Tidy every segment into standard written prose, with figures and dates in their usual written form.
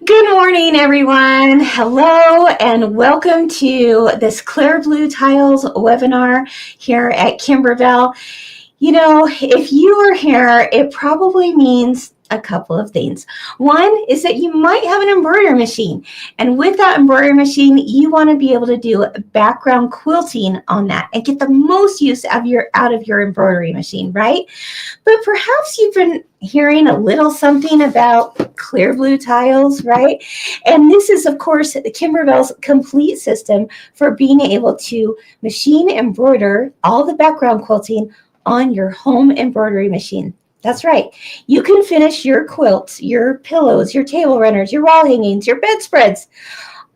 Good morning, everyone. Hello, and welcome to this Clear Blue Tiles webinar here at Kimberbell. You know, if you are here, it probably means a couple of things. One is that you might have an embroidery machine, and with that embroidery machine, you want to be able to do background quilting on that and get the most use out of your embroidery machine, right? But perhaps you've been hearing a little something about clear blue tiles, right? And this is, of course, the Kimberbell's complete system for being able to machine embroider all the background quilting on your home embroidery machine. That's right. You can finish your quilts, your pillows, your table runners, your wall hangings, your bedspreads,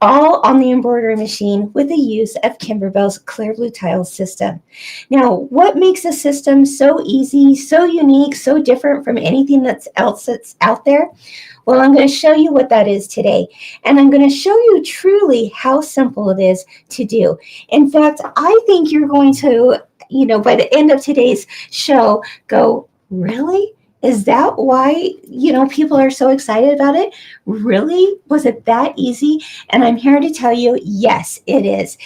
all on the embroidery machine with the use of Kimberbell's Clear Blue Tiles system. Now, what makes a system so easy, so unique, so different from anything else that's out there? Well, I'm going to show you what that is today. And I'm going to show you truly how simple it is to do. In fact, I think you're going to, by the end of today's show, go, really? Is that why, people are so excited about it? Really? Was it that easy? And I'm here to tell you, yes, it is.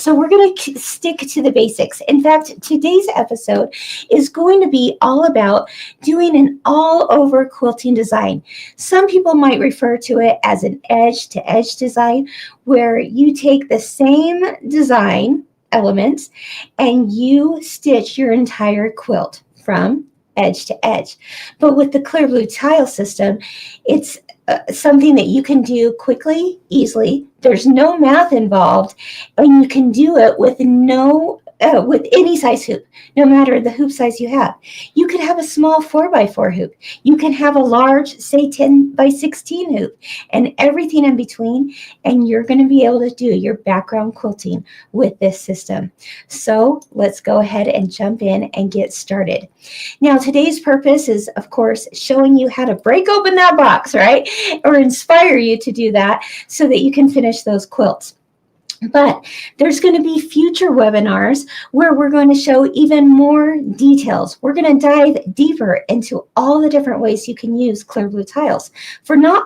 So we're going to stick to the basics. In fact, today's episode is going to be all about doing an all-over quilting design. Some people might refer to it as an edge-to-edge design, where you take the same design elements and you stitch your entire quilt from edge to edge. But with the Clear Blue Tile system, it's something that you can do quickly, easily. There's no math involved, and you can do it with with any size hoop, no matter the hoop size you have. You could have a small 4x4 hoop. You can have a large, say 10x16 hoop, and everything in between, and you're going to be able to do your background quilting with this system. So let's go ahead and jump in and get started. Now, today's purpose is, of course, showing you how to break open that box, right? Or inspire you to do that so that you can finish those quilts. But there's going to be future webinars where we're going to show even more details. We're going to dive deeper into all the different ways you can use Clear Blue Tiles for not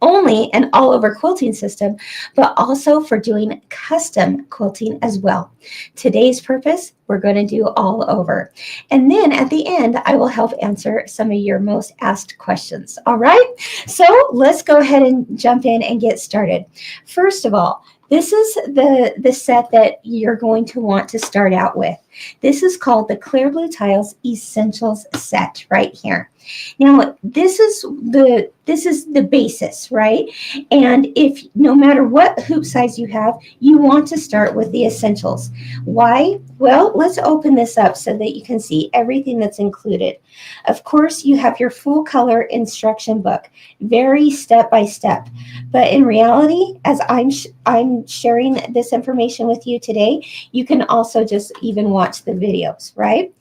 only an all-over quilting system, but also for doing custom quilting as well. Today's purpose, we're going to do all over. And then at the end, I will help answer some of your most asked questions. All right? So let's go ahead and jump in and get started. First of all, this is the set that you're going to want to start out with. This is called the Clear Blue Tiles Essentials set right here. Now, this is the basis, right? And if no matter what hoop size you have, you want to start with the essentials. Why? Well, let's open this up so that you can see everything that's included. Of course, you have your full color instruction book, very step by step. But in reality, as I'm sharing this information with you today, you can also just even watch the videos, right?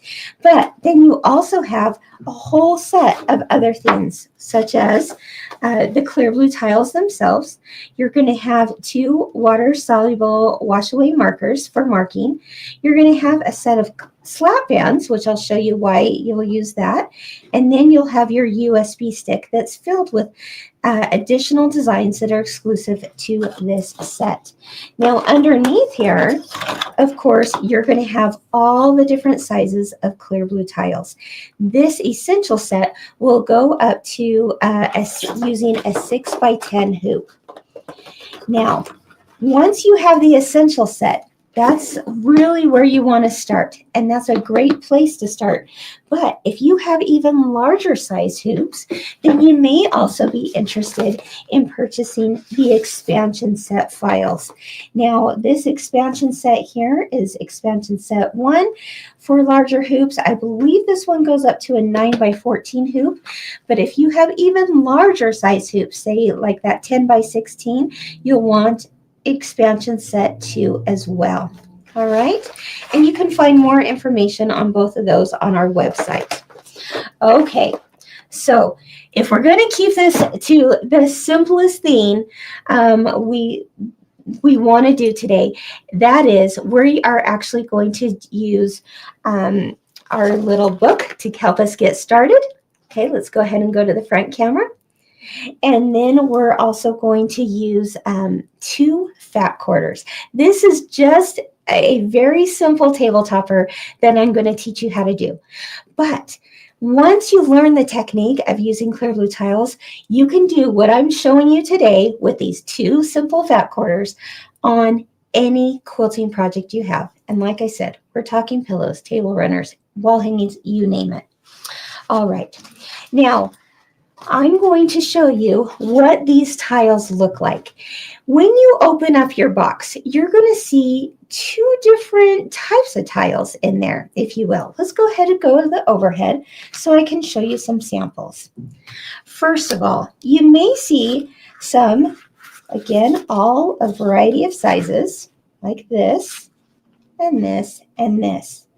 But then you also have a whole set of other things, such as the Clear Blue Tiles themselves. You're going to have 2 water-soluble wash-away markers for marking. You're going to have a set of slap bands, which I'll show you why you'll use that. And then you'll have your USB stick that's filled with additional designs that are exclusive to this set. Now, underneath here, of course, you're going to have all the different sizes of Clear Blue Tiles. This essential set will go up to using a 6x10 hoop. Now, once you have the essential set, that's really where you want to start, and that's a great place to start. But if you have even larger size hoops, then you may also be interested in purchasing the expansion set files. Now, this expansion set here is expansion set 1 for larger hoops. I believe this one goes up to a 9x14 hoop, but if you have even larger size hoops, say like that 10x16, you'll want expansion set 2 as well. All right, and you can find more information on both of those on our website. Okay, so if we're going to keep this to the simplest thing we want to do today, that is we are actually going to use our little book to help us get started. Okay, let's go ahead and go to the front camera. And then we're also going to use 2 fat quarters. This is just a very simple table topper that I'm going to teach you how to do. But once you learn the technique of using clear blue tiles, you can do what I'm showing you today with these 2 simple fat quarters on any quilting project you have. And like I said, we're talking pillows, table runners, wall hangings, you name it. All right. Now, I'm going to show you what these tiles look like. When you open up your box, you're going to see 2 different types of tiles in there, if you will. Let's go ahead and go to the overhead so I can show you some samples. First of all, you may see some, again, all a variety of sizes, like this, and this, and this.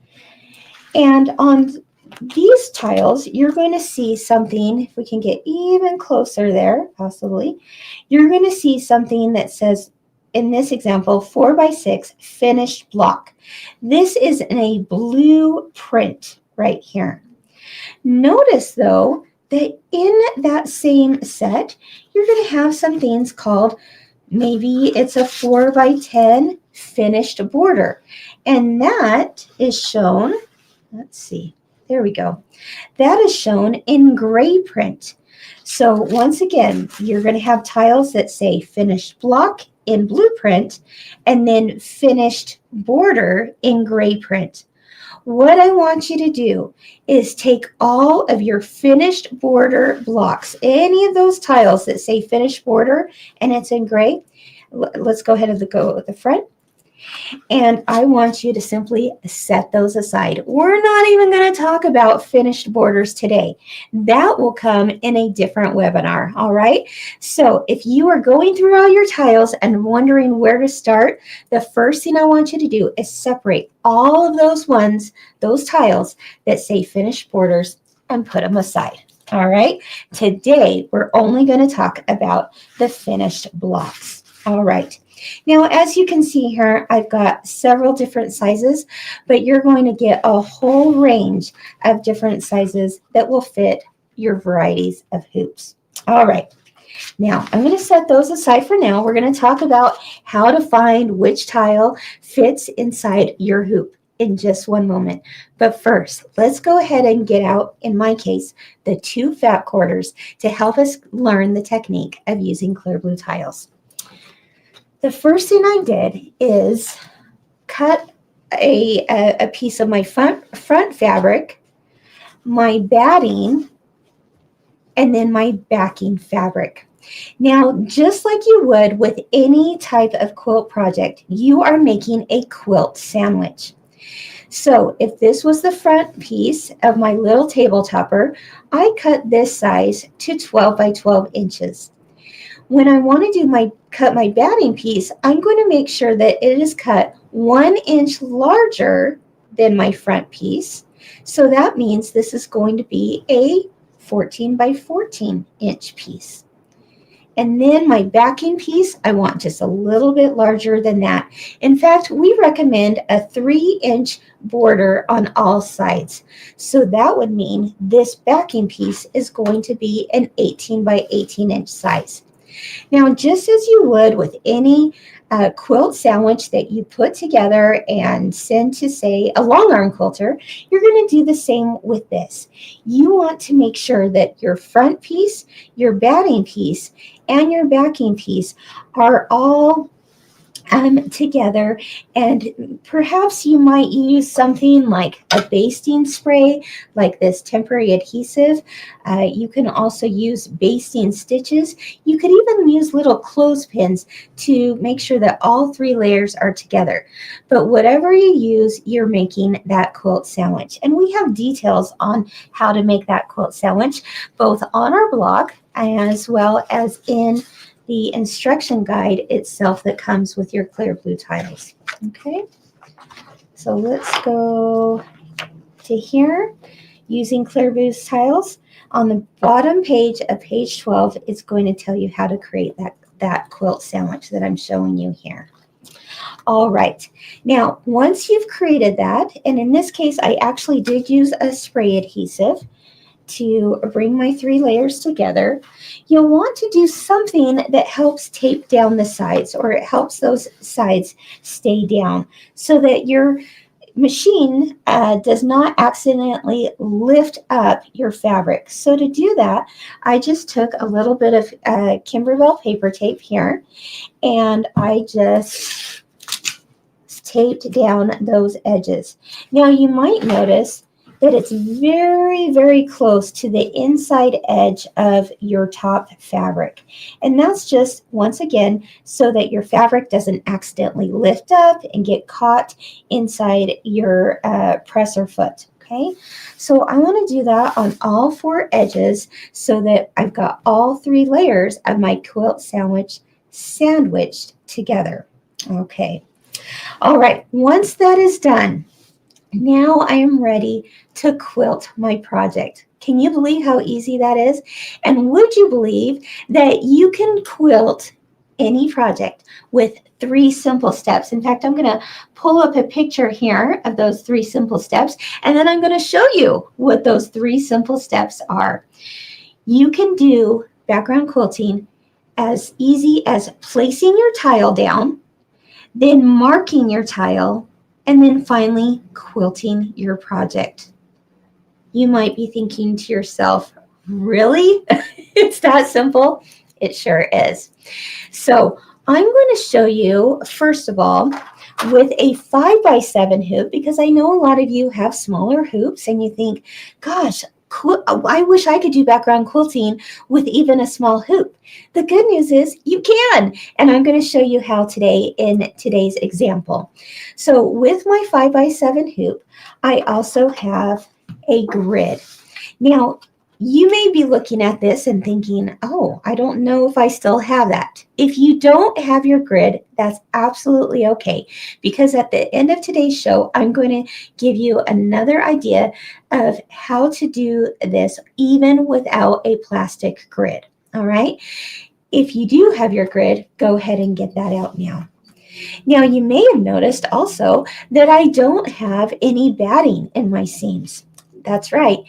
And on these tiles, you're going to see something, if we can get even closer there, possibly, you're going to see something that says, in this example, 4x6 finished block. This is in a blue print right here. Notice, though, that in that same set, you're going to have some things called, maybe it's a 4x10 finished border. And that is shown, let's see, there we go. That is shown in gray print. So once again, you're going to have tiles that say finished block in blue print and then finished border in gray print. What I want you to do is take all of your finished border blocks, any of those tiles that say finished border and it's in gray. Let's go ahead and go with the front. And I want you to simply set those aside. We're not even going to talk about finished borders today. That will come in a different webinar, all right? So if you are going through all your tiles and wondering where to start, the first thing I want you to do is separate all of those tiles that say finished borders and put them aside. All right, today we're only going to talk about the finished blocks. All right. Now, as you can see here, I've got several different sizes, but you're going to get a whole range of different sizes that will fit your varieties of hoops. All right. Now, I'm going to set those aside for now. We're going to talk about how to find which tile fits inside your hoop in just one moment. But first, let's go ahead and get out, in my case, the 2 fat quarters to help us learn the technique of using clear blue tiles. The first thing I did is cut a piece of my front fabric, my batting, and then my backing fabric. Now, just like you would with any type of quilt project, you are making a quilt sandwich. So if this was the front piece of my little table topper, I cut this size to 12 by 12 inches. When I want to cut my batting piece, I'm going to make sure that it is cut 1 inch larger than my front piece. So that means this is going to be a 14 by 14 inch piece. And then my backing piece, I want just a little bit larger than that. In fact, we recommend a 3-inch border on all sides. So that would mean this backing piece is going to be an 18 by 18 inch size. Now, just as you would with any quilt sandwich that you put together and send to, say, a long arm quilter, you're going to do the same with this. You want to make sure that your front piece, your batting piece, and your backing piece are all together, and perhaps you might use something like a basting spray, like this temporary adhesive. You can also use basting stitches. You could even use little clothespins to make sure that all 3 layers are together. But whatever you use, you're making that quilt sandwich. And we have details on how to make that quilt sandwich, both on our blog as well as in the instruction guide itself that comes with your clear blue tiles. Okay, so let's go to here. Using clear blue tiles, on the bottom page of page 12, it's going to tell you how to create that quilt sandwich that I'm showing you here. All right, now once you've created that, and in this case I actually did use a spray adhesive, to bring my 3 layers together, you'll want to do something that helps tape down the sides, or it helps those sides stay down so that your machine does not accidentally lift up your fabric. So to do that, I just took a little bit of Kimberbell paper tape here, and I just taped down those edges. Now you might notice that it's very, very close to the inside edge of your top fabric. And that's just, once again, so that your fabric doesn't accidentally lift up and get caught inside your presser foot. Okay, so I want to do that on all 4 edges so that I've got all 3 layers of my quilt sandwich sandwiched together. Okay. All right, once that is done, now I am ready to quilt my project. Can you believe how easy that is? And would you believe that you can quilt any project with 3 simple steps? In fact, I'm going to pull up a picture here of those 3 simple steps, and then I'm going to show you what those 3 simple steps are. You can do background quilting as easy as placing your tile down, then marking your tile, and then finally quilting your project. You might be thinking to yourself, really? It's that simple? It sure is. So I'm going to show you, first of all, with a 5x7 hoop, because I know a lot of you have smaller hoops and you think, gosh, I wish I could do background quilting with even a small hoop. The good news is you can, and I'm going to show you how today in today's example. So with my 5x7 hoop, I also have a grid. Now, you may be looking at this and thinking, oh, I don't know if I still have that. If you don't have your grid, that's absolutely okay, because at the end of today's show, I'm going to give you another idea of how to do this even without a plastic grid. All right. If you do have your grid, go ahead and get that out now. Now, you may have noticed also that I don't have any batting in my seams. That's right.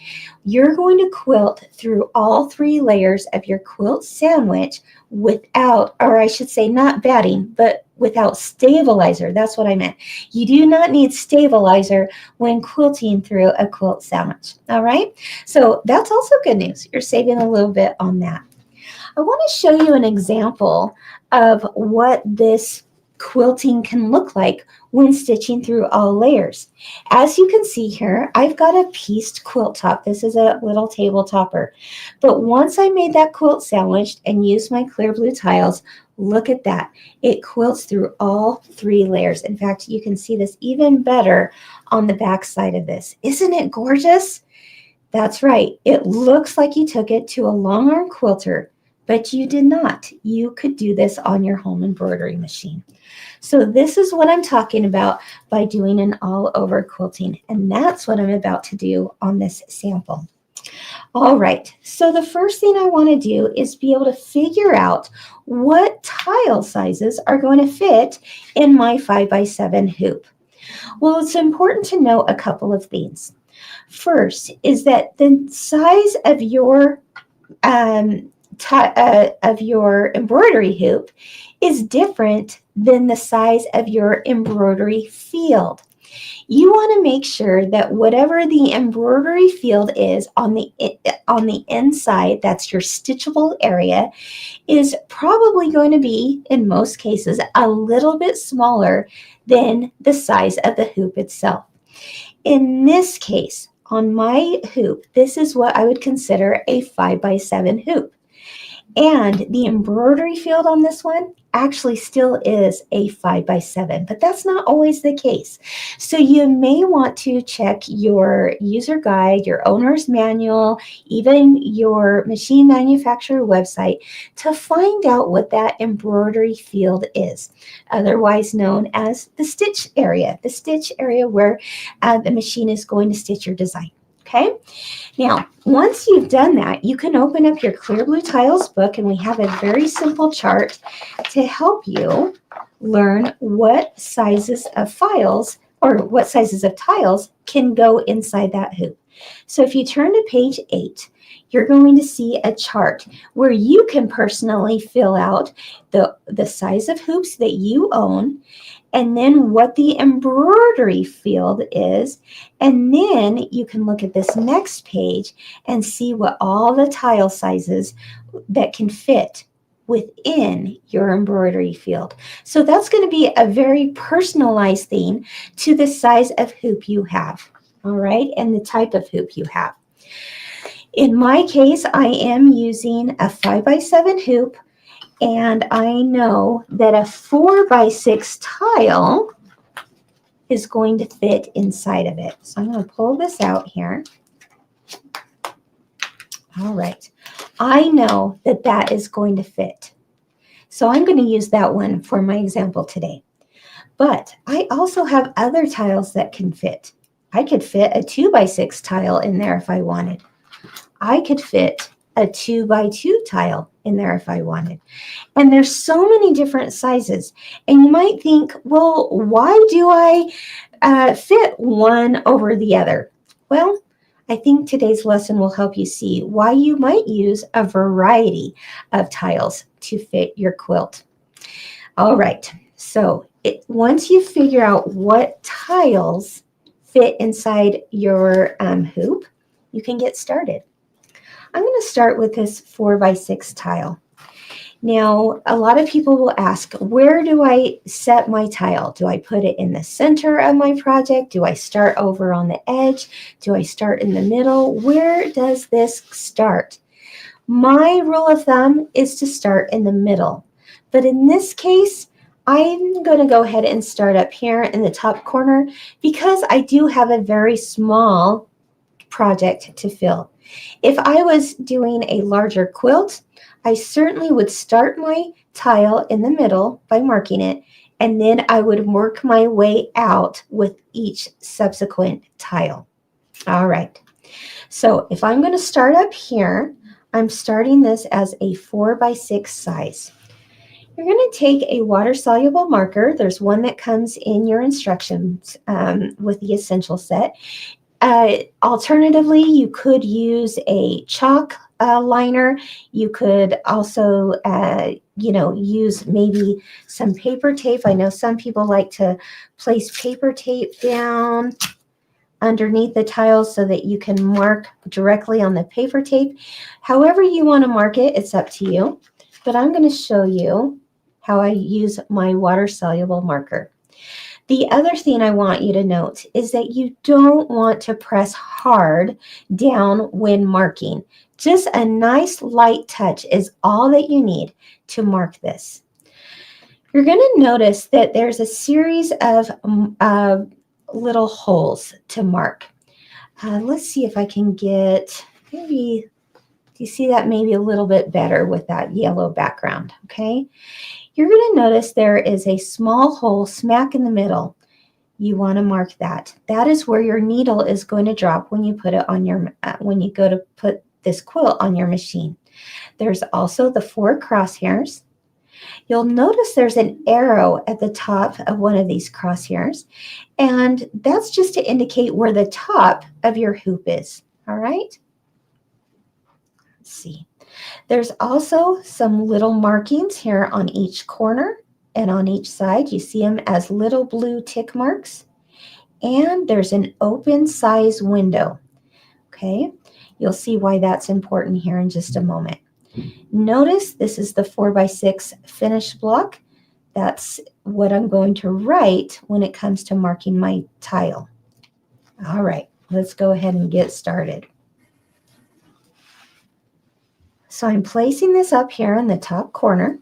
You're going to quilt through all 3 layers of your quilt sandwich without, or I should say not batting, but without stabilizer. That's what I meant. You do not need stabilizer when quilting through a quilt sandwich. All right. So that's also good news. You're saving a little bit on that. I want to show you an example of what this quilting can look like when stitching through all layers. As you can see here, I've got a pieced quilt top. This is a little table topper. But once I made that quilt sandwich and used my clear blue tiles, look at that. It quilts through all 3 layers. In fact, you can see this even better on the back side of this. Isn't it gorgeous? That's right. It looks like you took it to a long arm quilter, but you did not. You could do this on your home embroidery machine. So this is what I'm talking about by doing an all over quilting. And that's what I'm about to do on this sample. All right, so the first thing I want to do is be able to figure out what tile sizes are going to fit in my 5x7 hoop. Well, it's important to know a couple of things. First is that the size of your embroidery hoop is different than the size of your embroidery field. You want to make sure that whatever the embroidery field is on the inside, that's your stitchable area, is probably going to be, in most cases, a little bit smaller than the size of the hoop itself. In this case, on my hoop, this is what I would consider a 5x7 hoop. And the embroidery field on this one actually still is a 5x7, but that's not always the case. So you may want to check your user guide, your owner's manual, even your machine manufacturer website to find out what that embroidery field is, otherwise known as the stitch area where the machine is going to stitch your design. Okay. Now, once you've done that, you can open up your Clear Blue Tiles book, and we have a very simple chart to help you learn what sizes of files or what sizes of tiles can go inside that hoop. So if you turn to page 8, you're going to see a chart where you can personally fill out the size of hoops that you own, and then what the embroidery field is. And then you can look at this next page and see what all the tile sizes that can fit within your embroidery field. So that's going to be a very personalized thing to the size of hoop you have, all right, and the type of hoop you have. In my case, I am using a 5x7 hoop, and I know that a 4x6 tile is going to fit inside of it. So I'm going to pull this out here. All right. I know that that is going to fit. So I'm going to use that one for my example today. But I also have other tiles that can fit. I could fit a 2x6 tile in there if I wanted. I could fit a 2x2 tile in there if I wanted. And there's so many different sizes. And you might think, well, why do I fit one over the other? Well, I think today's lesson will help you see why you might use a variety of tiles to fit your quilt. All right, so once you figure out what tiles fit inside your hoop, you can get started. I'm going to start with this 4x6 tile. Now, a lot of people will ask, where do I set my tile? Do I put it in the center of my project? Do I start over on the edge? Do I start in the middle? Where does this start? My rule of thumb is to start in the middle. But in this case, I'm going to go ahead and start up here in the top corner because I do have a very small project to fill. If I was doing a larger quilt, I certainly would start my tile in the middle by marking it, and then I would work my way out with each subsequent tile. All right. So if I'm going to start up here, I'm starting this as a 4x6 size. You're going to take a water-soluble marker. There's one that comes in your instructions with the essential set. Alternatively, you could use a chalk liner. You could also, use maybe some paper tape. I know some people like to place paper tape down underneath the tiles so that you can mark directly on the paper tape. However you want to mark it, it's up to you. But I'm going to show you how I use my water-soluble marker. The other thing I want you to note is that you don't want to press hard down when marking. Just a nice light touch is all that you need to mark this. You're going to notice that there's a series of little holes to mark. Let's see if I can get, maybe, do you see that maybe a little bit better with that yellow background, okay? You're going to notice there is a small hole smack in the middle. You want to mark that. That is where your needle is going to drop when you put it on your when you go to put this quilt on your machine. There's also the 4 crosshairs. You'll notice there's an arrow at the top of one of these crosshairs, and that's just to indicate where the top of your hoop is. All right? Let's see. There's also some little markings here on each corner and on each side. You see them as little blue tick marks. And there's an open size window. Okay, you'll see why that's important here in just a moment. Notice this is the 4x6 finished block. That's what I'm going to write when it comes to marking my tile. All right, let's go ahead and get started. So I'm placing this up here in the top corner.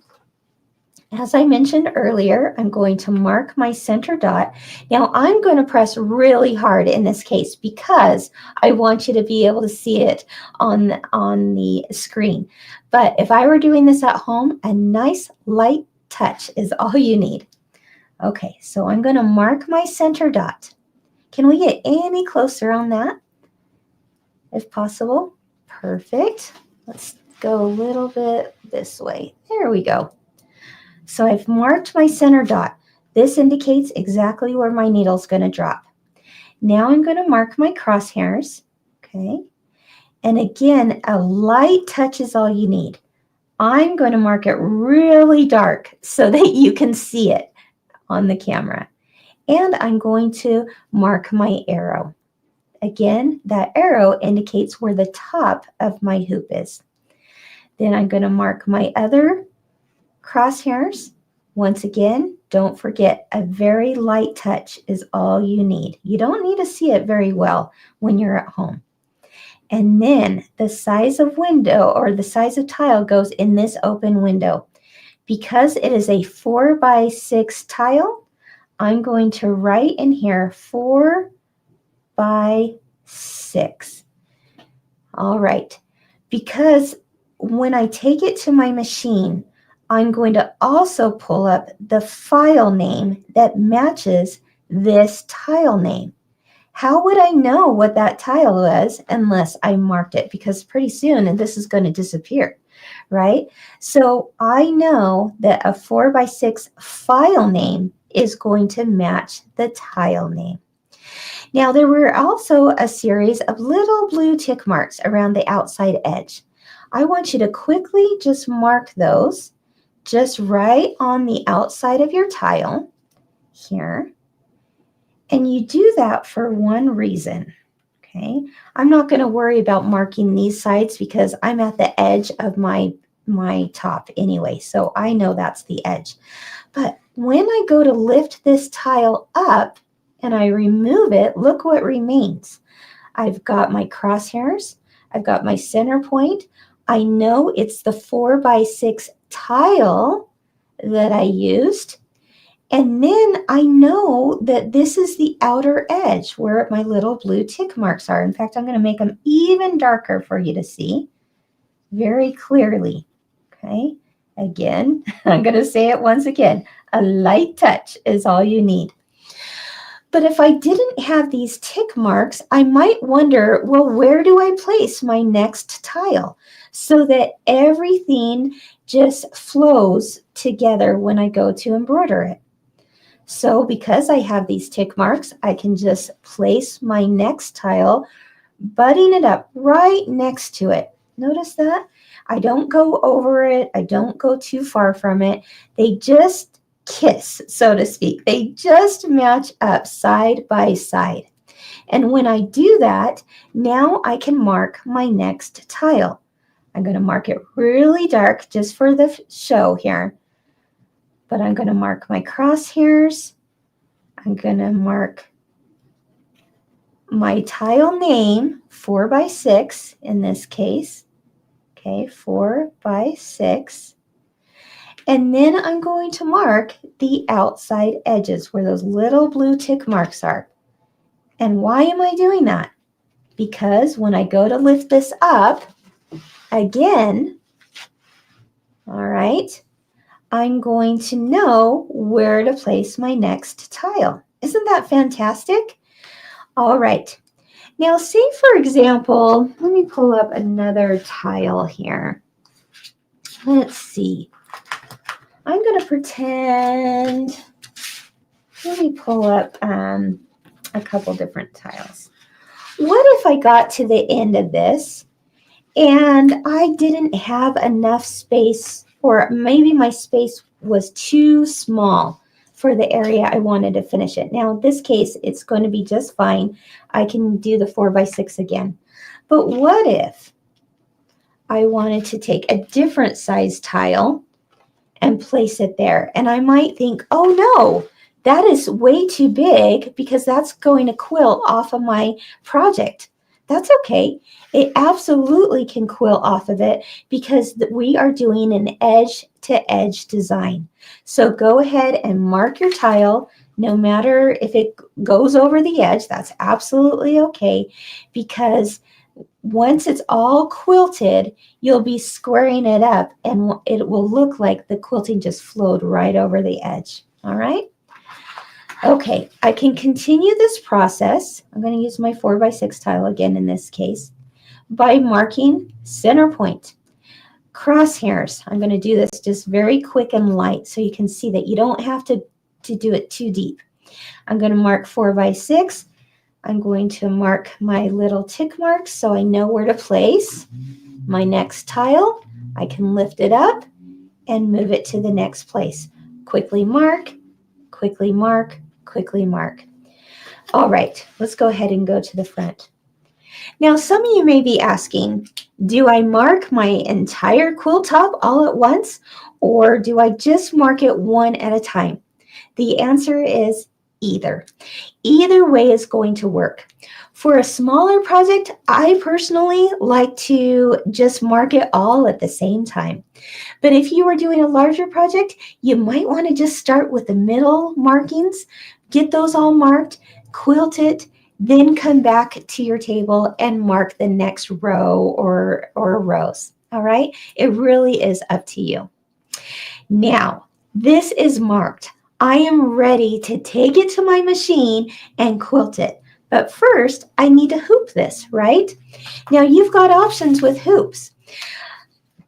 As I mentioned earlier, I'm going to mark my center dot. Now I'm going to press really hard in this case because I want you to be able to see it on the screen. But if I were doing this at home, a nice light touch is all you need. Okay, so I'm going to mark my center dot. Can we get any closer on that if possible? Perfect. Let's go a little bit this way. There we go. So I've marked my center dot. This indicates exactly where my needle is going to drop. Now I'm going to mark my crosshairs. Okay. And again, a light touch is all you need. I'm going to mark it really dark so that you can see it on the camera. And I'm going to mark my arrow. Again, that arrow indicates where the top of my hoop is. Then I'm going to mark my other crosshairs. Once again, don't forget, a very light touch is all you need. You don't need to see it very well when you're at home. And then the size of window or the size of tile goes in this open window. Because it is a 4x6 tile, I'm going to write in here 4x6. All right, because when I take it to my machine, I'm going to also pull up the file name that matches this tile name. How would I know what that tile was unless I marked it? Because pretty soon this is going to disappear, right? So I know that a 4x6 file name is going to match the tile name. Now, there were also a series of little blue tick marks around the outside edge. I want you to quickly just mark those just right on the outside of your tile here. And you do that for one reason, okay? I'm not going to worry about marking these sides because I'm at the edge of my top anyway, so I know that's the edge. But when I go to lift this tile up and I remove it, look what remains. I've got my crosshairs, I've got my center point. I know it's the 4x6 tile that I used. And then I know that this is the outer edge where my little blue tick marks are. In fact, I'm going to make them even darker for you to see very clearly. Okay, again, I'm going to say it once again. A light touch is all you need. But if I didn't have these tick marks, I might wonder, well, where do I place my next tile so that everything just flows together when I go to embroider it? So because I have these tick marks, I can just place my next tile, butting it up right next to it. Notice that? I don't go over it. I don't go too far from it. They just kiss, so to speak. They just match up side by side. And when I do that, now I can mark my next tile. I'm going to mark it really dark just for the show here. But I'm going to mark my crosshairs. I'm going to mark my tile name, 4x6 in this case. Okay, 4x6. And then I'm going to mark the outside edges where those little blue tick marks are. And why am I doing that? Because when I go to lift this up again, all right, I'm going to know where to place my next tile. Isn't that fantastic? All right. Now, say, for example, let me pull up another tile here. Let's see. I'm going to pretend, let me pull up a couple different tiles. What if I got to the end of this and I didn't have enough space, or maybe my space was too small for the area I wanted to finish it. Now, in this case, it's going to be just fine. I can do the 4x6 again. But what if I wanted to take a different size tile and place it there? And I might think, oh no, that is way too big because that's going to quilt off of my project. That's okay. It absolutely can quilt off of it because we are doing an edge-to-edge design. So go ahead and mark your tile. No matter if it goes over the edge, that's absolutely okay, because once it's all quilted, you'll be squaring it up and it will look like the quilting just flowed right over the edge. All right. Okay, I can continue this process. I'm going to use my 4x6 tile again in this case by marking center point. Crosshairs, I'm going to do this just very quick and light so you can see that you don't have to do it too deep. I'm going to mark 4x6. I'm going to mark my little tick marks so I know where to place my next tile. I can lift it up and move it to the next place. Quickly mark, quickly mark, quickly mark. All right, let's go ahead and go to the front. Now, some of you may be asking, do I mark my entire quilt top all at once, or do I just mark it one at a time? The answer is either. Either way is going to work. For a smaller project, I personally like to just mark it all at the same time. But if you are doing a larger project, you might want to just start with the middle markings, get those all marked, quilt it, then come back to your table and mark the next row or rows. All right? It really is up to you. Now, this is marked. I am ready to take it to my machine and quilt it. But first, I need to hoop this, right? Now, you've got options with hoops.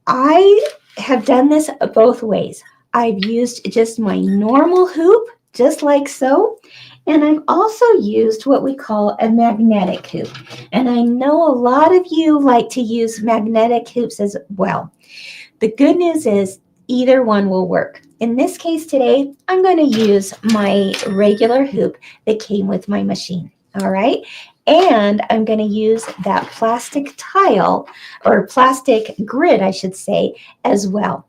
I have done this both ways. I've used just my normal hoop, just like so. And I've also used what we call a magnetic hoop. And I know a lot of you like to use magnetic hoops as well. The good news is either one will work. In this case today, I'm going to use my regular hoop that came with my machine. All right. And I'm going to use that plastic tile or plastic grid, I should say, as well.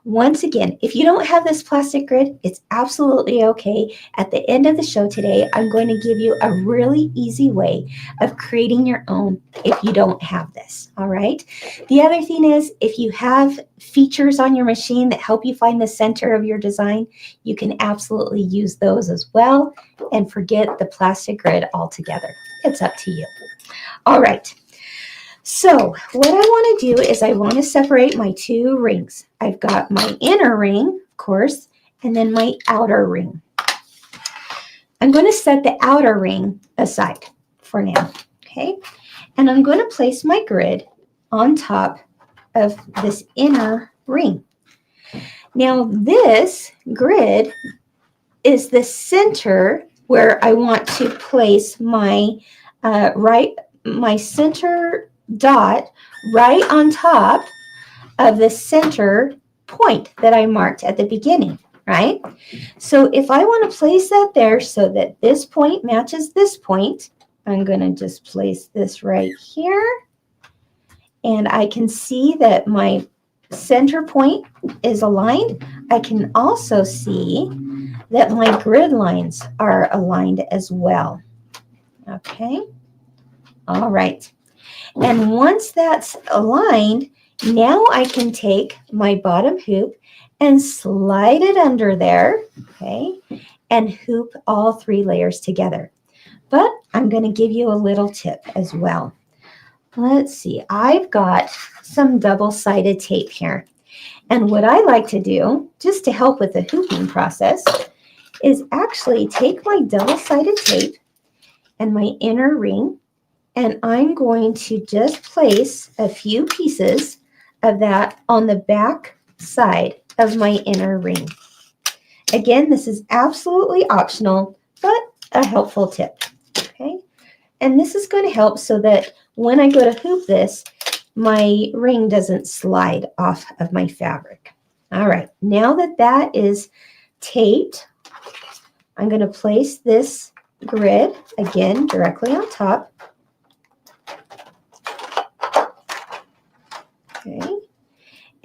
Once again, if you don't have this plastic grid, it's absolutely okay. At the end of the show today, I'm going to give you a really easy way of creating your own if you don't have this, all right? The other thing is, if you have features on your machine that help you find the center of your design, you can absolutely use those as well and forget the plastic grid altogether. It's up to you. All right. So what I want to do is I want to separate my two rings. I've got my inner ring, of course, and then my outer ring. I'm going to set the outer ring aside for now, okay? And I'm going to place my grid on top of this inner ring. Now this grid is the center where I want to place my my center dot right on top of the center point that I marked at the beginning, right? So if I want to place that there so that this point matches this point, I'm going to just place this right here. And I can see that my center point is aligned. I can also see that my grid lines are aligned as well. Okay. All right. And once that's aligned, now I can take my bottom hoop and slide it under there, okay, and hoop all three layers together. But I'm going to give you a little tip as well. Let's see, I've got some double-sided tape here. And what I like to do, just to help with the hooping process, is actually take my double-sided tape and my inner ring, and I'm going to just place a few pieces of that on the back side of my inner ring. Again, this is absolutely optional, but a helpful tip, okay? And this is going to help so that when I go to hoop this, my ring doesn't slide off of my fabric. All right, now that that is taped, I'm going to place this grid again directly on top. Okay,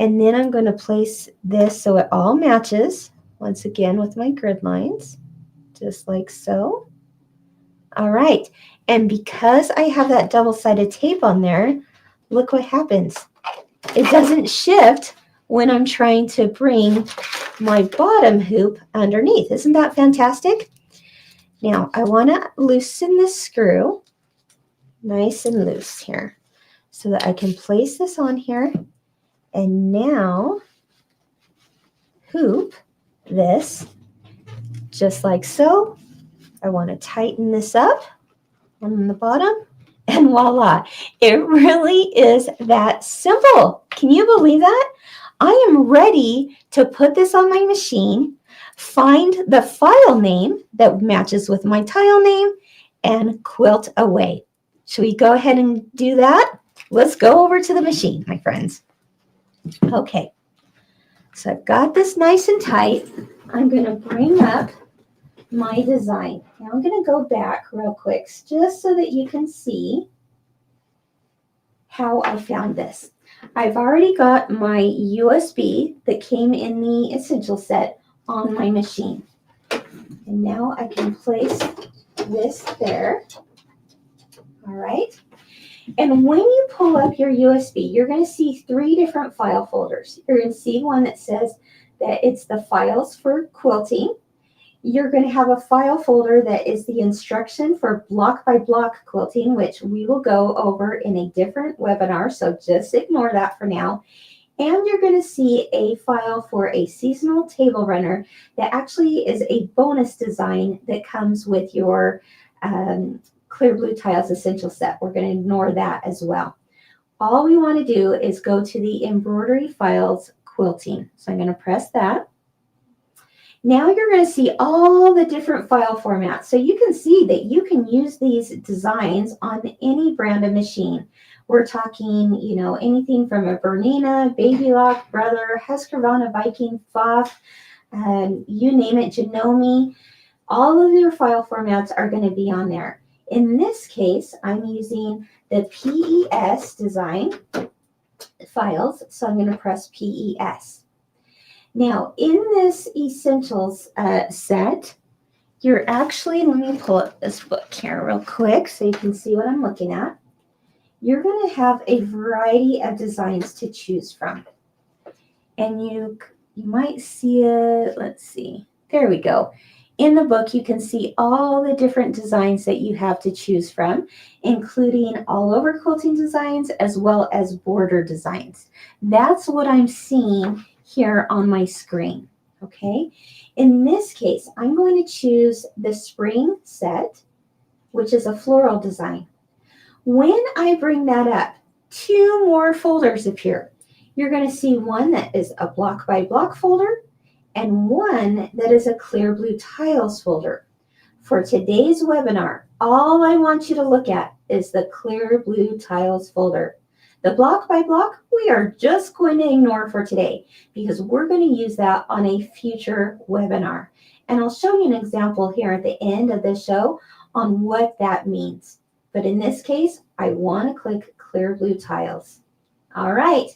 and then I'm going to place this so it all matches once again with my grid lines, just like so. All right, and because I have that double-sided tape on there, look what happens. It doesn't shift when I'm trying to bring my bottom hoop underneath. Isn't that fantastic? Now, I want to loosen this screw nice and loose here so that I can place this on here and now hoop this just like so. I want to tighten this up on the bottom and voila, it really is that simple. Can you believe that? I am ready to put this on my machine, find the file name that matches with my tile name, and quilt away. Should we go ahead and do that? Let's go over to the machine, my friends. Okay, so I've got this nice and tight. I'm going to bring up my design. Now I'm going to go back real quick just so that you can see how I found this. I've already got my USB that came in the essential set on my machine. And now I can place this there. All right. And when you pull up your USB, you're going to see 3 different file folders. You're going to see one that says that it's the files for quilting. You're going to have a file folder that is the instruction for block by block quilting, which we will go over in a different webinar, so just ignore that for now. And you're going to see a file for a seasonal table runner that actually is a bonus design that comes with your Clear Blue Tiles Essential Set. We're going to ignore that as well. All we want to do is go to the Embroidery Files Quilting. So I'm going to press that. Now you're going to see all the different file formats. So you can see that you can use these designs on any brand of machine. We're talking, you know, anything from a Bernina, Baby Lock, Brother, Husqvarna, Viking, Pfaff, you name it, Janome. All of your file formats are going to be on there. In this case, I'm using the PES design files, so I'm going to press PES. Now, in this Essentials set, you're actually, let me pull up this book here real quick so you can see what I'm looking at. You're going to have a variety of designs to choose from. And you might see it, let's see, there we go. In the book, you can see all the different designs that you have to choose from, including all over quilting designs as well as border designs. That's what I'm seeing here on my screen, okay? In this case, I'm going to choose the spring set, which is a floral design. When I bring that up, 2 more folders appear. You're going to see one that is a block by block folder and one that is a Clear Blue Tiles folder. For today's webinar, all I want you to look at is the Clear Blue Tiles folder. The block by block, we are just going to ignore for today because we're going to use that on a future webinar. And I'll show you an example here at the end of the show on what that means. But in this case, I want to click Clear Blue Tiles. All right.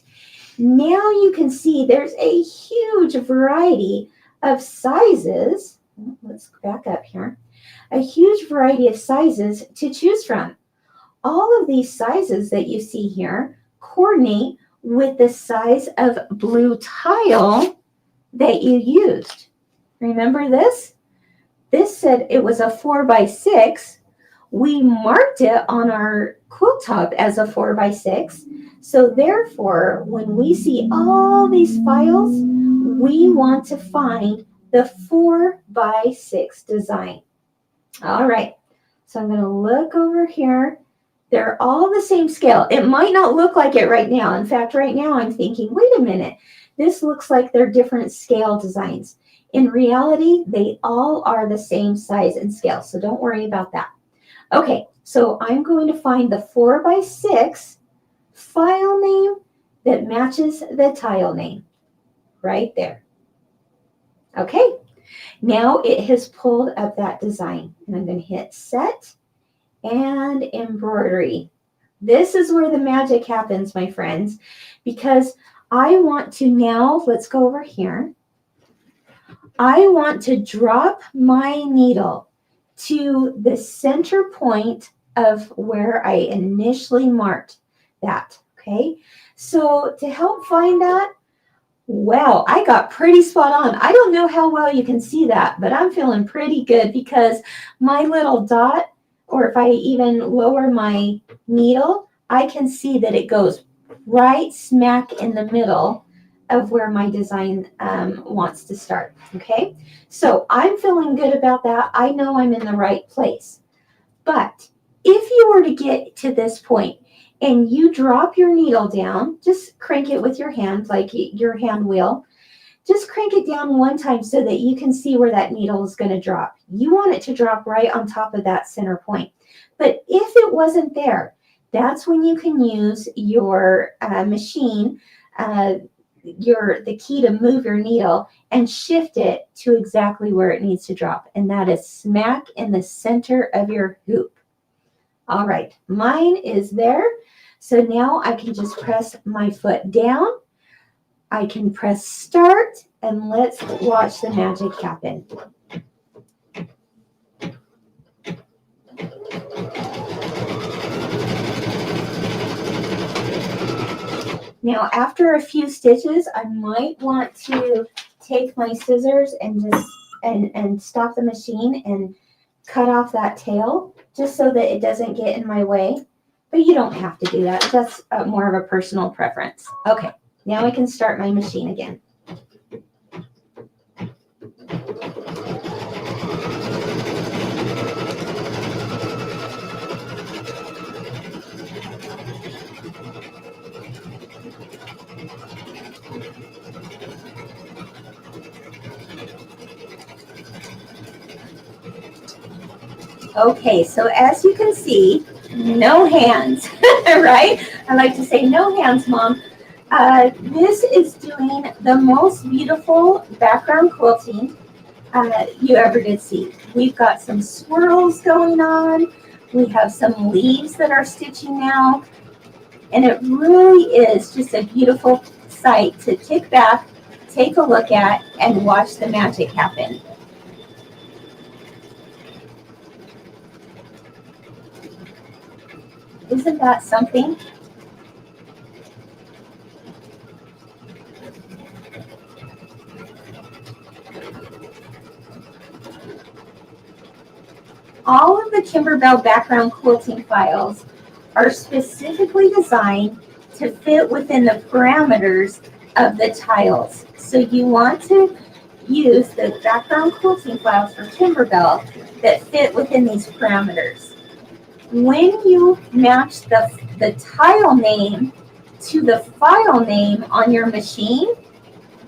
Now you can see there's a huge variety of sizes. Let's back up here. A huge variety of sizes to choose from. All of these sizes that you see here coordinate with the size of blue tile that you used. Remember this? This said it was a 4x6. We marked it on our quilt top as a 4x6. So therefore, when we see all these files, we want to find the 4x6 design. All right, so I'm going to look over here. They're all the same scale. It might not look like it right now. In fact, right now I'm thinking, wait a minute, this looks like they're different scale designs. In reality, they all are the same size and scale, so don't worry about that. Okay, so I'm going to find the 4x6 file name that matches the tile name right there. Okay, now it has pulled up that design, and I'm going to hit set and embroidery. This is where the magic happens, my friends, because I want to now, let's go over here. I want to drop my needle to the center point of where I initially marked that, okay? So to help find that, wow, I got pretty spot on. I don't know how well you can see that, but I'm feeling pretty good because my little dot, or if I even lower my needle, I can see that it goes right smack in the middle of where my design wants to start, okay? So I'm feeling good about that. I know I'm in the right place. But if you were to get to this point and you drop your needle down, just crank it with your hand like your hand wheel, just crank it down one time so that you can see where that needle is going to drop. You want it to drop right on top of that center point. But if it wasn't there, that's when you can use your machine, the key to move your needle and shift it to exactly where it needs to drop. And that is smack in the center of your hoop. All right, mine is there. So now I can just press my foot down. I can press start, and let's watch the magic happen. Now, after a few stitches, I might want to take my scissors and just and stop the machine and cut off that tail, just so that it doesn't get in my way. But you don't have to do that. That's more of a personal preference. Okay, now I can start my machine again. Okay, so as you can see, no hands, right? I like to say no hands, Mom. This is doing the most beautiful background quilting you ever did see. We've got some swirls going on. We have some leaves that are stitching now. And it really is just a beautiful sight to kick back, take a look at, and watch the magic happen. Isn't that something? All of the Kimberbell background quilting files are specifically designed to fit within the parameters of the tiles. So you want to use the background quilting files for Kimberbell that fit within these parameters. When you match the tile name to the file name on your machine,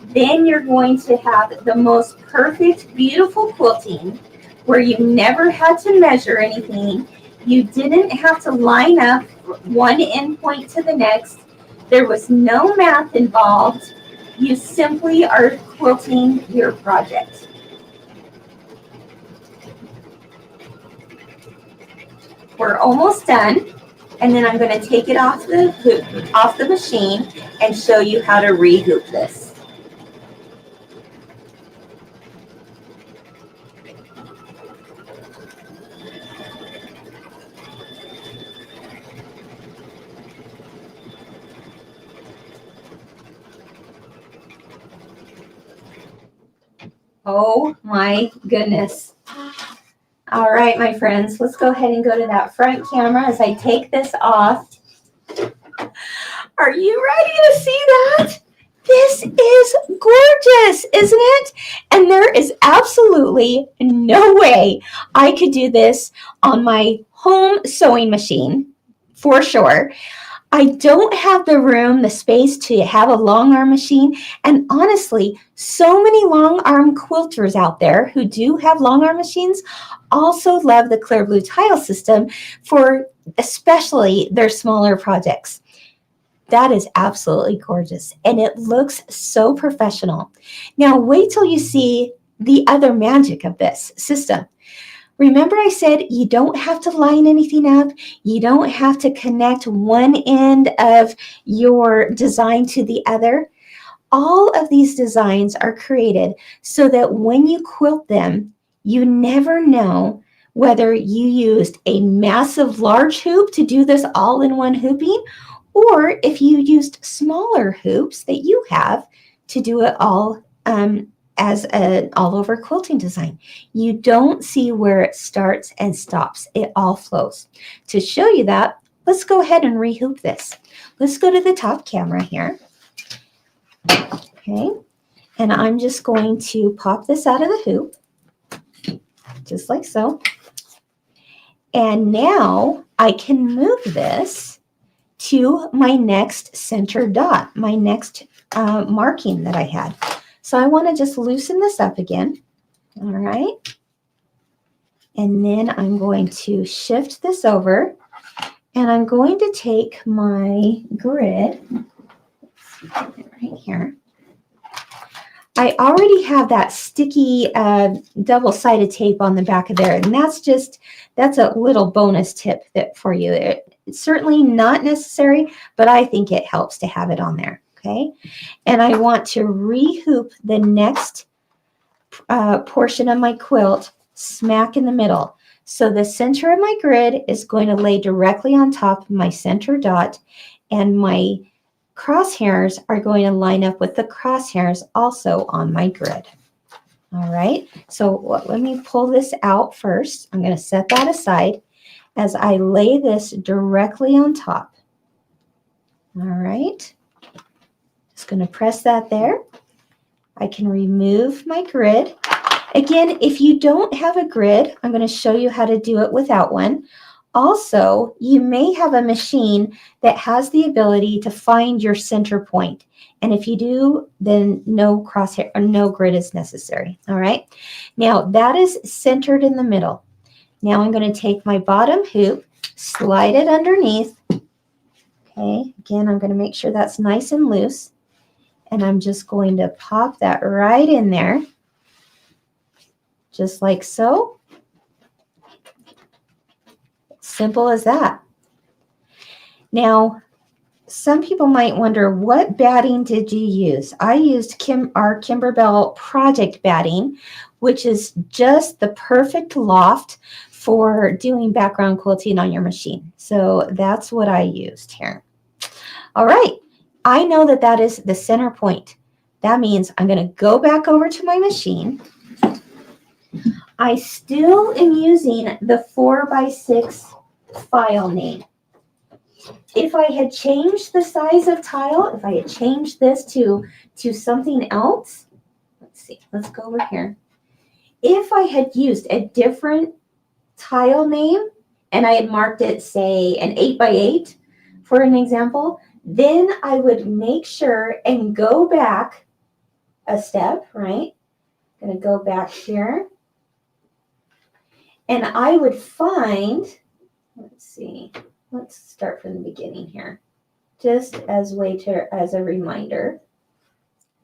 then you're going to have the most perfect, beautiful quilting where you never had to measure anything. You didn't have to line up one endpoint to the next. There was no math involved. You simply are quilting your project. We're almost done, and then I'm going to take it off the machine and show you how to rehoop this. Oh my goodness. All right, my friends, let's go ahead and go to that front camera as I take this off. Are you ready to see that? This is gorgeous, isn't it? And there is absolutely no way I could do this on my home sewing machine, for sure. I don't have the room, the space to have a long arm machine. And honestly, so many long arm quilters out there who do have long arm machines also love the Clear Blue tile system for especially their smaller projects. That is absolutely gorgeous. And it looks so professional. Now, wait till you see the other magic of this system. Remember I said you don't have to line anything up. You don't have to connect one end of your design to the other. All of these designs are created so that when you quilt them, you never know whether you used a massive large hoop to do this all in one hooping, or if you used smaller hoops that you have to do it all as an all-over quilting design. You don't see where it starts and stops. It all flows. To show you that, let's go ahead and rehoop this. Let's go to the top camera here. Okay, and I'm just going to pop this out of the hoop, just like so. And now I can move this to my next center dot, my next marking that I had. So I want to just loosen this up again. All right. And then I'm going to shift this over, and I'm going to take my grid right here. I already have that sticky double-sided tape on the back of there, and that's a little bonus tip for you. It's certainly not necessary, but I think it helps to have it on there, okay? And I want to re-hoop the next portion of my quilt smack in the middle. So the center of my grid is going to lay directly on top of my center dot, and my crosshairs are going to line up with the crosshairs also on my grid. All right, so let me pull this out first. I'm going to set that aside as I lay this directly on top. All right, just going to press that there. I can remove my grid. Again, if you don't have a grid, I'm going to show you how to do it without one. Also, you may have a machine that has the ability to find your center point. And if you do, then no crosshair or no grid is necessary. All right. Now that is centered in the middle. Now I'm going to take my bottom hoop, slide it underneath. Okay. Again, I'm going to make sure that's nice and loose. And I'm just going to pop that right in there. Just like so. Simple as that. Now, some people might wonder, what batting did you use? I used our Kimberbell project batting, which is just the perfect loft for doing background quilting on your machine. So that's what I used here. All right. I know that that is the center point. That means I'm going to go back over to my machine. I still am using the 4x6 file name. If I had changed the size of tile, if I had changed this to something else, let's see, let's go over here. If I had used a different tile name and I had marked it, say, an 8x8 for an example, then I would make sure and go back a step, right? I'm going to go back here. And I would find, let's see, let's start from the beginning here, just as a reminder.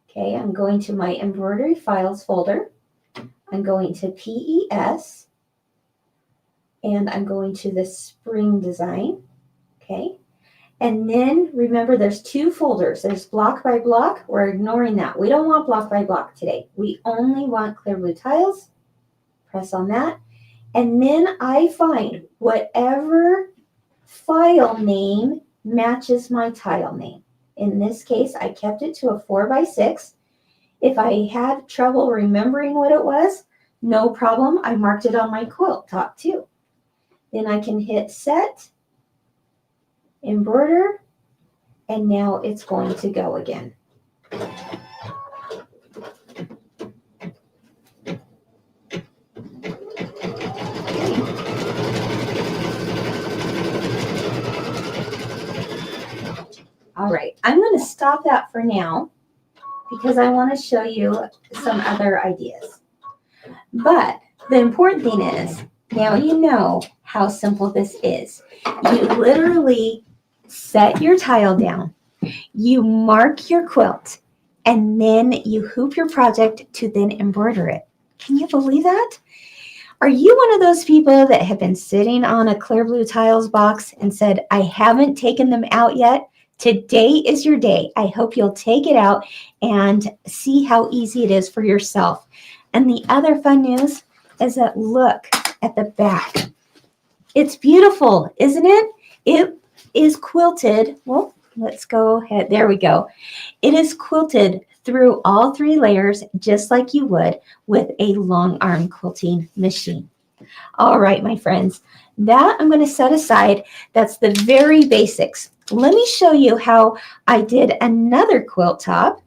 Okay, I'm going to my embroidery files folder. I'm going to PES, and I'm going to the spring design. Okay, and then remember there's two folders. There's block by block. We're ignoring that. We don't want block by block today. We only want clear blue tiles. Press on that. And then I find whatever file name matches my tile name. In this case, I kept it to a 4x6. If I had trouble remembering what it was, no problem. I marked it on my quilt top too. Then I can hit set, embroider, and now it's going to go again. All right, I'm going to stop that for now because I want to show you some other ideas. But the important thing is, now you know how simple this is. You literally set your tile down, you mark your quilt, and then you hoop your project to then embroider it. Can you believe that? Are you one of those people that have been sitting on a clear blue tiles box and said, I haven't taken them out yet? Today is your day. I hope you'll take it out and see how easy it is for yourself. And the other fun news is that look at the back. It's beautiful, isn't it? It is quilted. Well, let's go ahead. There we go. It is quilted through all three layers, just like you would with a long arm quilting machine. All right, my friends, that I'm going to set aside. That's the very basics. Let me show you how I did another quilt top.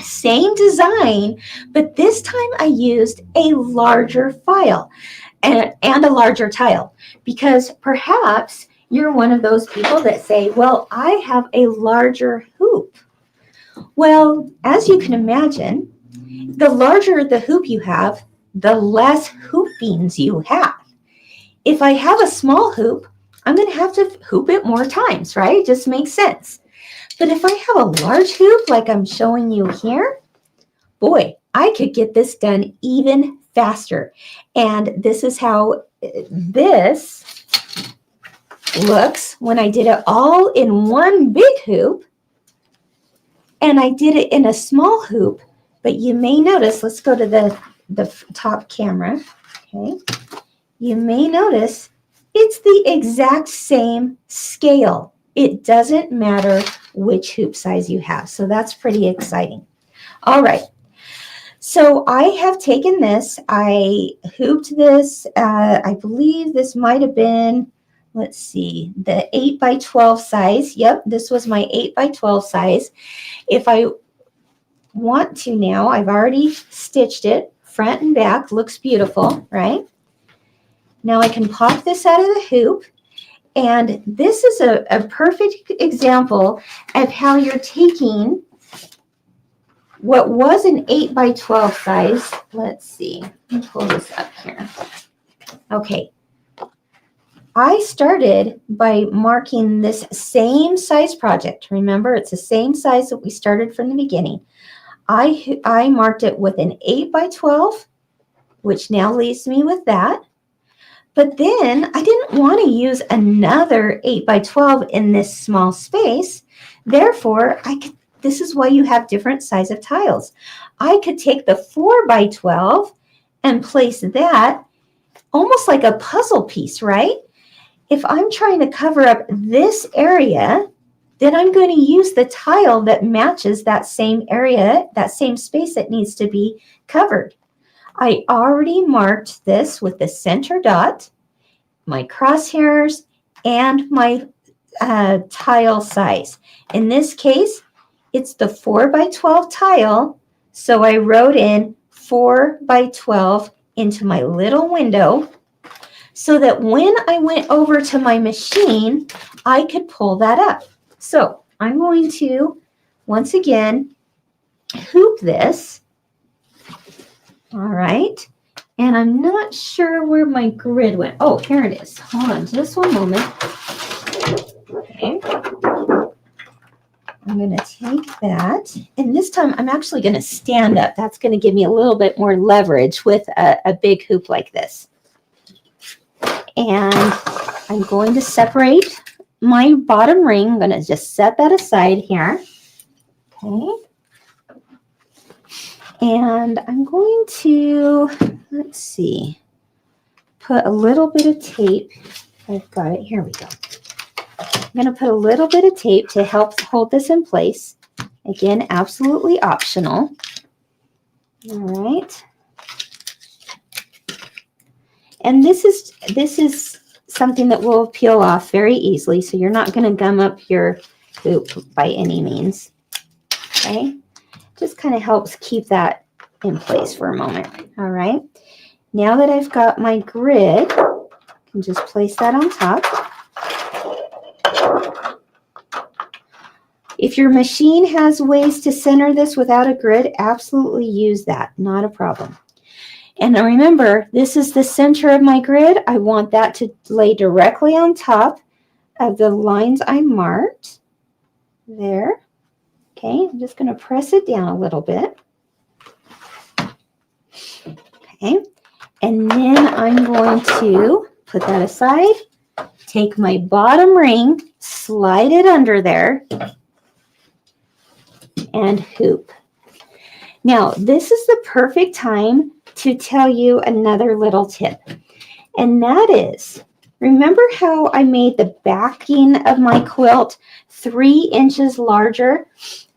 Same design, but this time I used a larger file and a larger tile, because perhaps you're one of those people that say, well, I have a larger hoop. Well, as you can imagine, The larger the hoop you have, the less hoopings you have. If I have a small hoop, I'm going to have to hoop it more times, right? It just makes sense. But if I have a large hoop like I'm showing you here, boy, I could get this done even faster. And this is how this looks when I did it all in one big hoop and I did it in a small hoop. But you may notice, let's go to the top camera, okay? You may notice it's the exact same scale. It doesn't matter which hoop size you have. So that's pretty exciting. All right. So I have taken this, I hooped this, I believe this might have been, let's see, the 8 by 12 size. Yep, this was my 8 by 12 size. If I want to now, I've already stitched it front and back, looks beautiful, right? Now I can pop this out of the hoop, and this is a perfect example of how you're taking what was an 8 by 12 size. Let's see, let me pull this up here. Okay, I started by marking this same size project. Remember, it's the same size that we started from the beginning. I marked it with an 8 by 12, which now leaves me with that. But then I didn't want to use another 8 by 12 in this small space. Therefore, this is why you have different size of tiles. I could take the 4 by 12 and place that almost like a puzzle piece, right? If I'm trying to cover up this area, then I'm going to use the tile that matches that same area, that same space that needs to be covered. I already marked this with the center dot, my crosshairs, and my tile size. In this case, it's the 4 by 12 tile, so I wrote in 4 by 12 into my little window so that when I went over to my machine, I could pull that up. So I'm going to, once again, hoop this. All right. And I'm not sure where my grid went. Oh, here it is. Hold on just one moment. Okay. I'm going to take that. And this time I'm actually going to stand up. That's going to give me a little bit more leverage with a big hoop like this. And I'm going to separate my bottom ring. I'm going to just set that aside here. Okay. And I'm going to, let's see, put a little bit of tape. I've got it. Here we go. I'm going to put a little bit of tape to help hold this in place. Again, absolutely optional. All right. And this is something that will peel off very easily, so you're not going to gum up your hoop by any means. Okay. Just kind of helps keep that in place for a moment. All right. Now that I've got my grid, I can just place that on top. If your machine has ways to center this without a grid, absolutely use that. Not a problem. And remember, this is the center of my grid. I want that to lay directly on top of the lines I marked. There. Okay, I'm just going to press it down a little bit. Okay, and then I'm going to put that aside, take my bottom ring, slide it under there, and hoop. Now, this is the perfect time to tell you another little tip, and that is, remember how I made the backing of my quilt 3 inches larger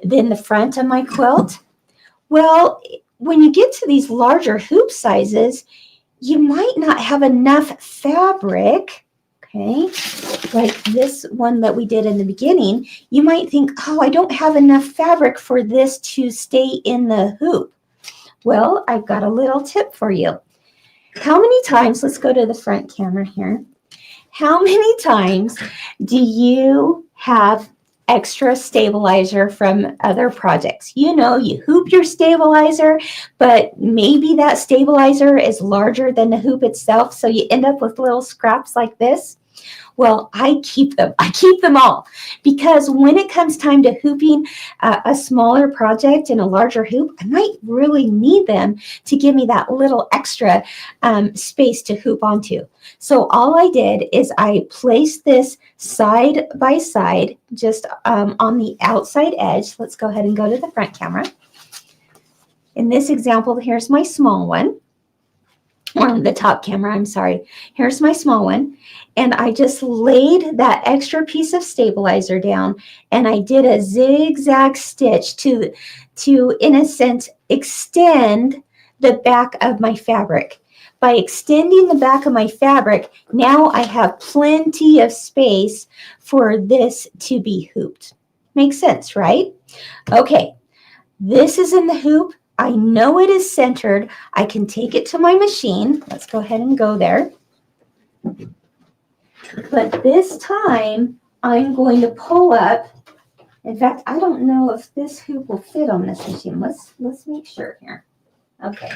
than the front of my quilt? Well, when you get to these larger hoop sizes, you might not have enough fabric, okay? Like this one that we did in the beginning, you might think, oh, I don't have enough fabric for this to stay in the hoop. Well, I've got a little tip for you. How many times, let's go to the front camera here. How many times do you have extra stabilizer from other projects. You know, you hoop your stabilizer, but maybe that stabilizer is larger than the hoop itself, so you end up with little scraps like this. Well, I keep them. I keep them all because when it comes time to hooping a smaller project in a larger hoop, I might really need them to give me that little extra space to hoop onto. So all I did is I placed this side by side just on the outside edge. Let's go ahead and go to the front camera. In this example, here's my small one. Or the top camera, I'm sorry. Here's my small one. And I just laid that extra piece of stabilizer down and I did a zigzag stitch to in a sense, extend the back of my fabric. By extending the back of my fabric, now I have plenty of space for this to be hooped. Makes sense, right? Okay, this is in the hoop. I know it is centered. I can take it to my machine. Let's go ahead and go there. But this time, I'm going to pull up. In fact, I don't know if this hoop will fit on this machine. Let's make sure here. Okay.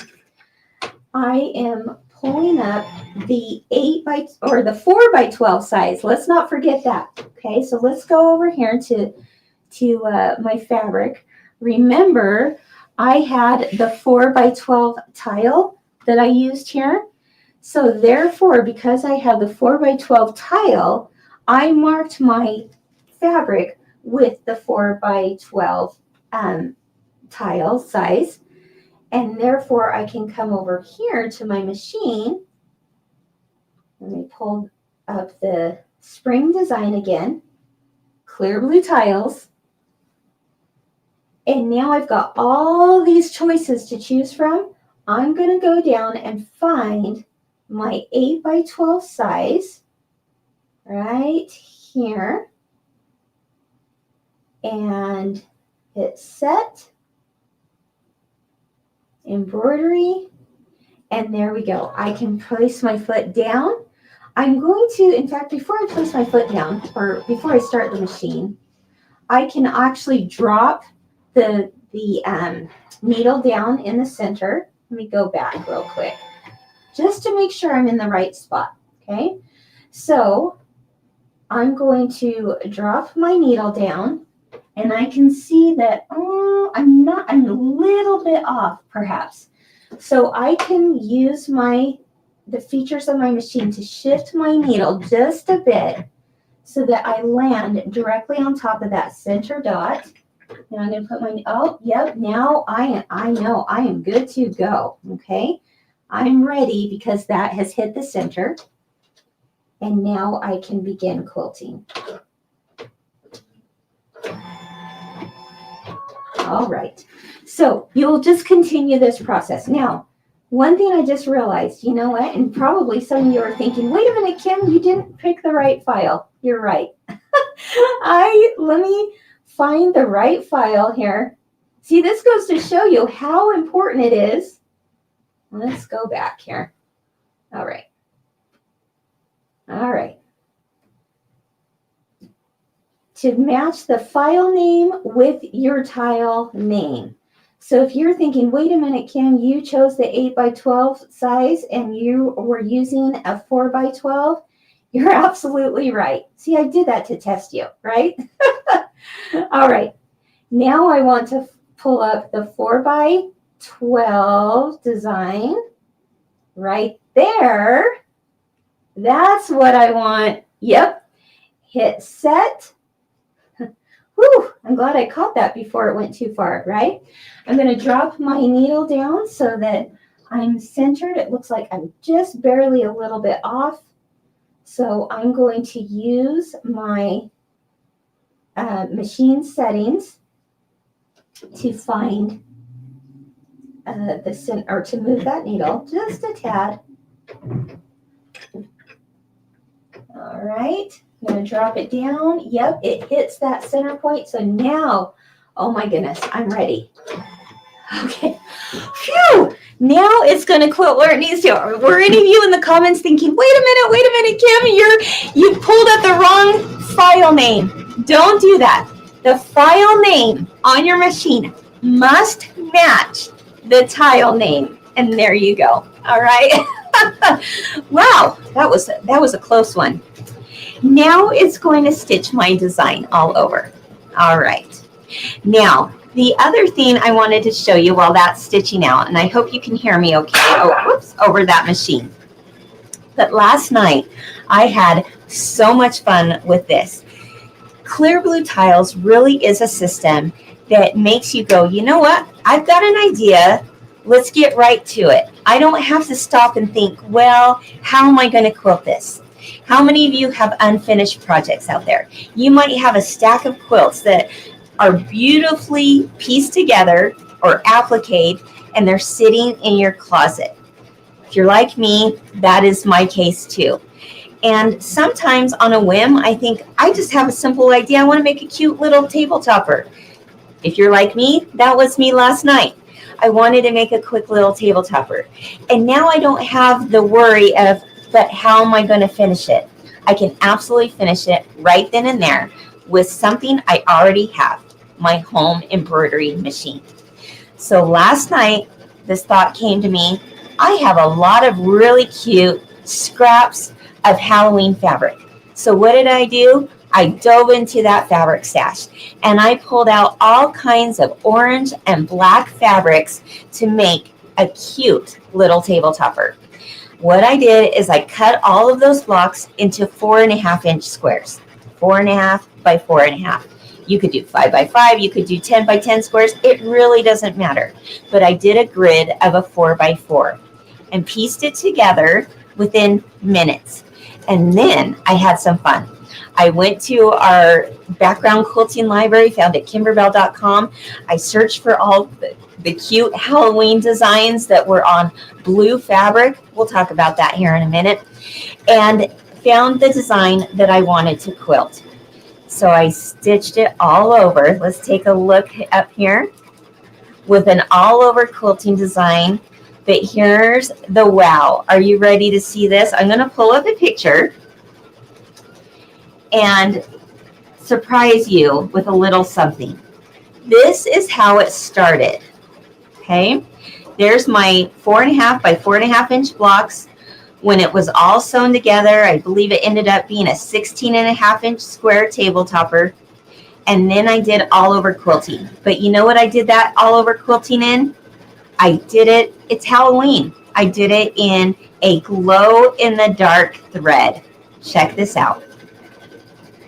I am pulling up the 4 by 12 size. Let's not forget that. Okay, so let's go over here to my fabric. Remember, I had the 4 by 12 tile that I used here. So therefore, because I have the 4 by 12 tile, I marked my fabric with the 4 by 12 tile size. And therefore, I can come over here to my machine. Let me pull up the spring design again. Clear blue tiles. And now I've got all these choices to choose from. I'm going to go down and find my 8 by 12 size right here. And hit set, embroidery, and there we go. I can place my foot down. I'm going to, in fact, before I place my foot down, or before I start the machine, I can actually drop the needle down in the center. Let me go back real quick just to make sure I'm in the right spot. Okay, so I'm going to drop my needle down and I can see that I'm a little bit off perhaps. So I can use the features of my machine to shift my needle just a bit so that I land directly on top of that center dot. Now I'm going to put now I know I am good to go, okay? I'm ready because that has hit the center. And now I can begin quilting. All right, so you'll just continue this process. Now, one thing I just realized, you know what, and probably some of you are thinking, wait a minute, Kim, you didn't pick the right file. You're right. Let me find the right file here. See, this goes to show you how important it is. Let's go back here. All right. All right. To match the file name with your tile name. So if you're thinking, wait a minute, Kim, you chose the 8 by 12 size and you were using a 4 by 12, you're absolutely right. See, I did that to test you, right? All right. Now I want to pull up the 4 by 12 design right there. That's what I want. Yep. Hit set. Whew, I'm glad I caught that before it went too far, right? I'm going to drop my needle down so that I'm centered. It looks like I'm just barely a little bit off. So I'm going to use my machine settings to find to move that needle just a tad. All right. I'm going to drop it down. Yep, it hits that center point. So now, oh my goodness, I'm ready. Okay. Phew! Now it's going to quilt where it needs to. Were any of you in the comments thinking, wait a minute, Kim, you pulled up the wrong file name. Don't do that. The file name on your machine must match the tile name. And there you go. All right. Wow, that was a close one. Now it's going to stitch my design all over. All right. Now, the other thing I wanted to show you while that's stitching out, and I hope you can hear me okay. Oh, whoops, over that machine. But last night, I had so much fun with this. Clear Blue Tiles really is a system that makes you go, you know what? I've got an idea. Let's get right to it. I don't have to stop and think, well, how am I going to quilt this? How many of you have unfinished projects out there? You might have a stack of quilts that are beautifully pieced together or appliqued, and they're sitting in your closet. If you're like me, that is my case too. And sometimes on a whim, I think I just have a simple idea. I want to make a cute little table topper. If you're like me, that was me last night. I wanted to make a quick little table topper. And now I don't have the worry of, but how am I going to finish it? I can absolutely finish it right then and there with something I already have, my home embroidery machine. So last night, this thought came to me. I have a lot of really cute scraps of Halloween fabric. So what did I do? I dove into that fabric stash and I pulled out all kinds of orange and black fabrics to make a cute little table topper. What I did is I cut all of those blocks into 4.5-inch squares, 4.5 by 4.5. You could do 5 by 5, you could do 10 by 10 squares. It really doesn't matter. But I did a grid of a 4 by 4 and pieced it together within minutes. And then I had some fun. I went to our background quilting library found at kimberbell.com. I searched for all the cute Halloween designs that were on blue fabric. We'll talk about that here in a minute. And found the design that I wanted to quilt. So I stitched it all over. Let's take a look up here with an all over quilting design. But here's the wow. Are you ready to see this? I'm going to pull up a picture and surprise you with a little something. This is how it started. Okay, there's my 4.5 by 4.5-inch blocks. When it was all sewn together, I believe it ended up being a 16.5-inch square table topper. And then I did all over quilting. But you know what I did that all over quilting in? I did it, it's Halloween. I did it in a glow in the dark thread. Check this out.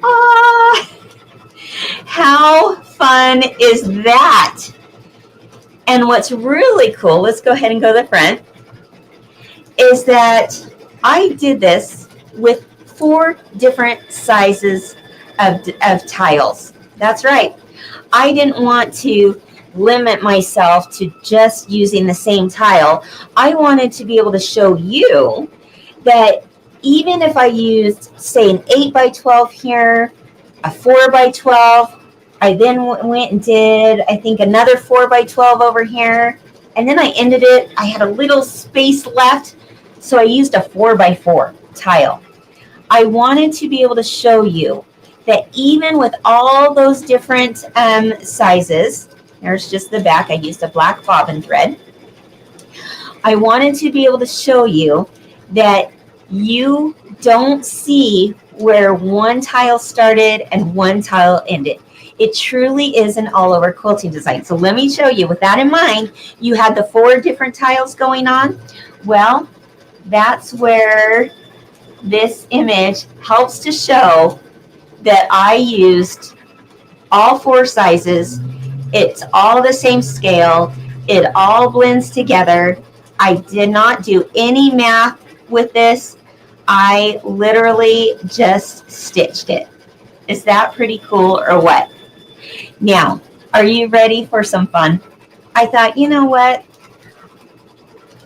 Ah, how fun is that? And what's really cool, let's go ahead and go to the front, is that I did this with 4 different sizes of tiles. That's right. I didn't want to limit myself to just using the same tile. I wanted to be able to show you that even if I used, say, an 8 by 12 here, a 4 by 12, I then went and did, I think, another 4 by 12 over here, and then I ended it. I had a little space left, so I used a 4 by 4 tile. I wanted to be able to show you that even with all those different sizes, there's just the back. I used a black bobbin thread. I wanted to be able to show you that you don't see where one tile started and one tile ended. It truly is an all-over quilting design. So let me show you. With that in mind, you had the 4 different tiles going on. Well, that's where this image helps to show that I used all 4 sizes. It's all the same scale. It all blends together. I did not do any math with this. I literally just stitched it. Is that pretty cool or what? Now, are you ready for some fun? I thought, you know what?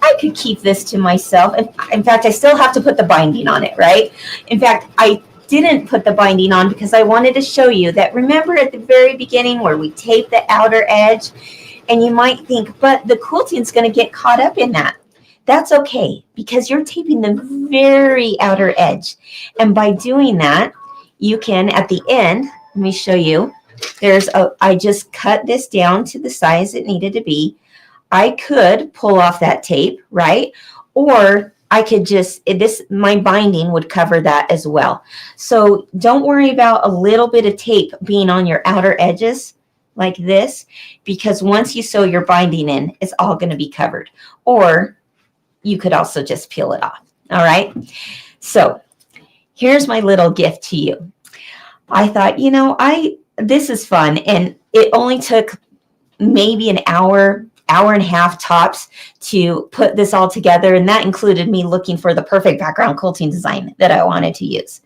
I could keep this to myself. In fact, I still have to put the binding on it, right? In fact, I didn't put the binding on because I wanted to show you that, remember at the very beginning where we tape the outer edge? And you might think, but the quilting's going to get caught up in that. That's okay, because you're taping the very outer edge. And by doing that, you can, at the end, let me show you, I just cut this down to the size it needed to be. I could pull off that tape, right? Or I could my binding would cover that as well. So don't worry about a little bit of tape being on your outer edges like this, because once you sew your binding in, it's all going to be covered. Or you could also just peel it off. All right. So here's my little gift to you. I thought, this is fun. And it only took maybe an hour and a half tops to put this all together. And that included me looking for the perfect background quilting design that I wanted to use.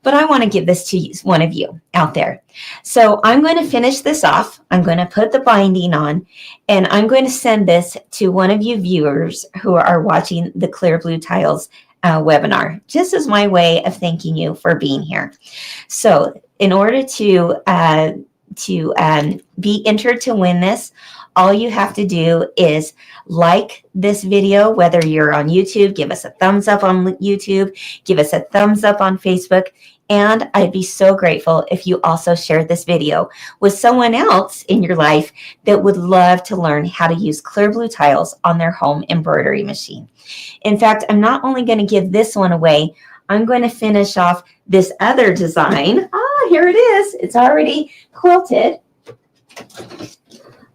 But I want to give this to one of you out there. So I'm going to finish this off. I'm going to put the binding on, and I'm going to send this to one of you viewers who are watching the Clear Blue Tiles webinar, just as my way of thanking you for being here. So in order to be entered to win this, all you have to do is like this video, whether you're on YouTube, give us a thumbs up on YouTube, give us a thumbs up on Facebook, and I'd be so grateful if you also shared this video with someone else in your life that would love to learn how to use Clear Blue tiles on their home embroidery machine. In fact, I'm not only going to give this one away, I'm going to finish off this other design. Here it is. It's already quilted.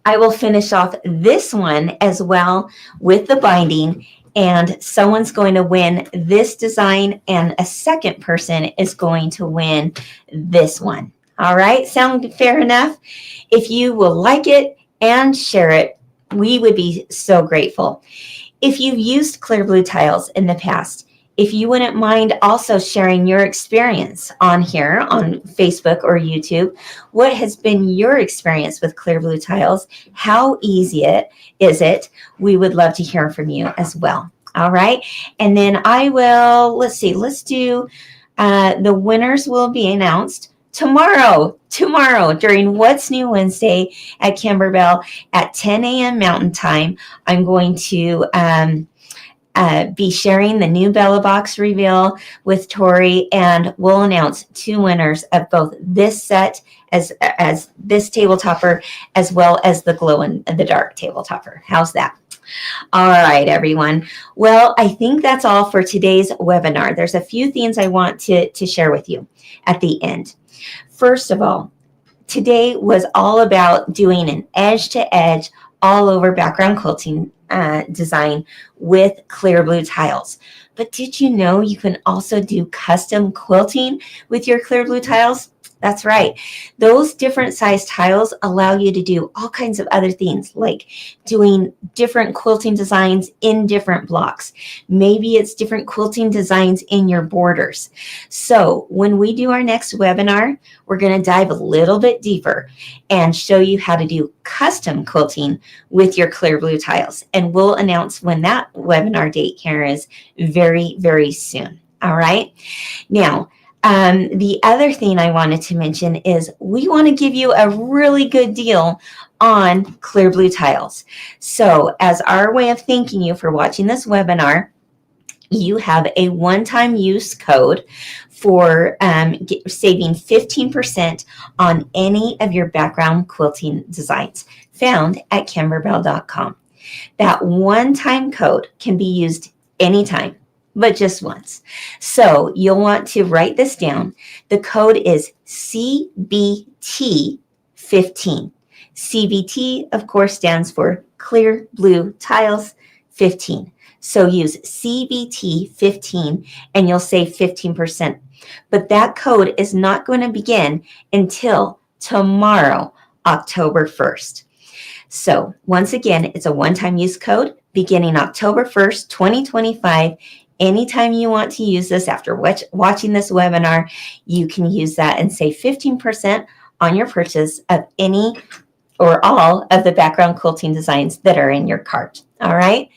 I will finish off this one as well with the binding, and someone's going to win this design, and a second person is going to win this one. All right, sound fair enough? If you will like it and share it, we would be so grateful. If you've used Clear Blue tiles in the past, if you wouldn't mind also sharing your experience on here on Facebook or YouTube, what has been your experience with Clear Blue tiles? How easy is it? We would love to hear from you as well. All right. And then let's do, the winners will be announced tomorrow during What's New Wednesday at Kimberbell at 10 a.m. Mountain Time. I'm going to, be sharing the new Bella Box reveal with Tori, and we'll announce 2 winners of both this set as this table topper, as well as the glow in the dark table topper. How's that? All right, everyone. Well, I think that's all for today's webinar. There's a few things I want to share with you at the end. First of all, today was all about doing an edge-to-edge all over background quilting design with Clear Blue tiles. But did you know you can also do custom quilting with your Clear Blue tiles? That's right. Those different size tiles allow you to do all kinds of other things, like doing different quilting designs in different blocks. Maybe it's different quilting designs in your borders. So when we do our next webinar, we're going to dive a little bit deeper and show you how to do custom quilting with your Clear Blue tiles. And we'll announce when that webinar date here is very, very soon. All right. Now, the other thing I wanted to mention is we want to give you a really good deal on Clear Blue tiles. So as our way of thanking you for watching this webinar, you have a one-time use code for saving 15% on any of your background quilting designs found at kimberbell.com. That one-time code can be used anytime, but just once. So you'll want to write this down. The code is CBT15. CBT, of course, stands for Clear Blue Tiles 15. So use CBT15 and you'll save 15%. But that code is not going to begin until tomorrow, October 1st. So once again, it's a one-time use code beginning October 1st, 2025. Anytime you want to use this after watching this webinar, you can use that and save 15% on your purchase of any or all of the background quilting designs that are in your cart. All right.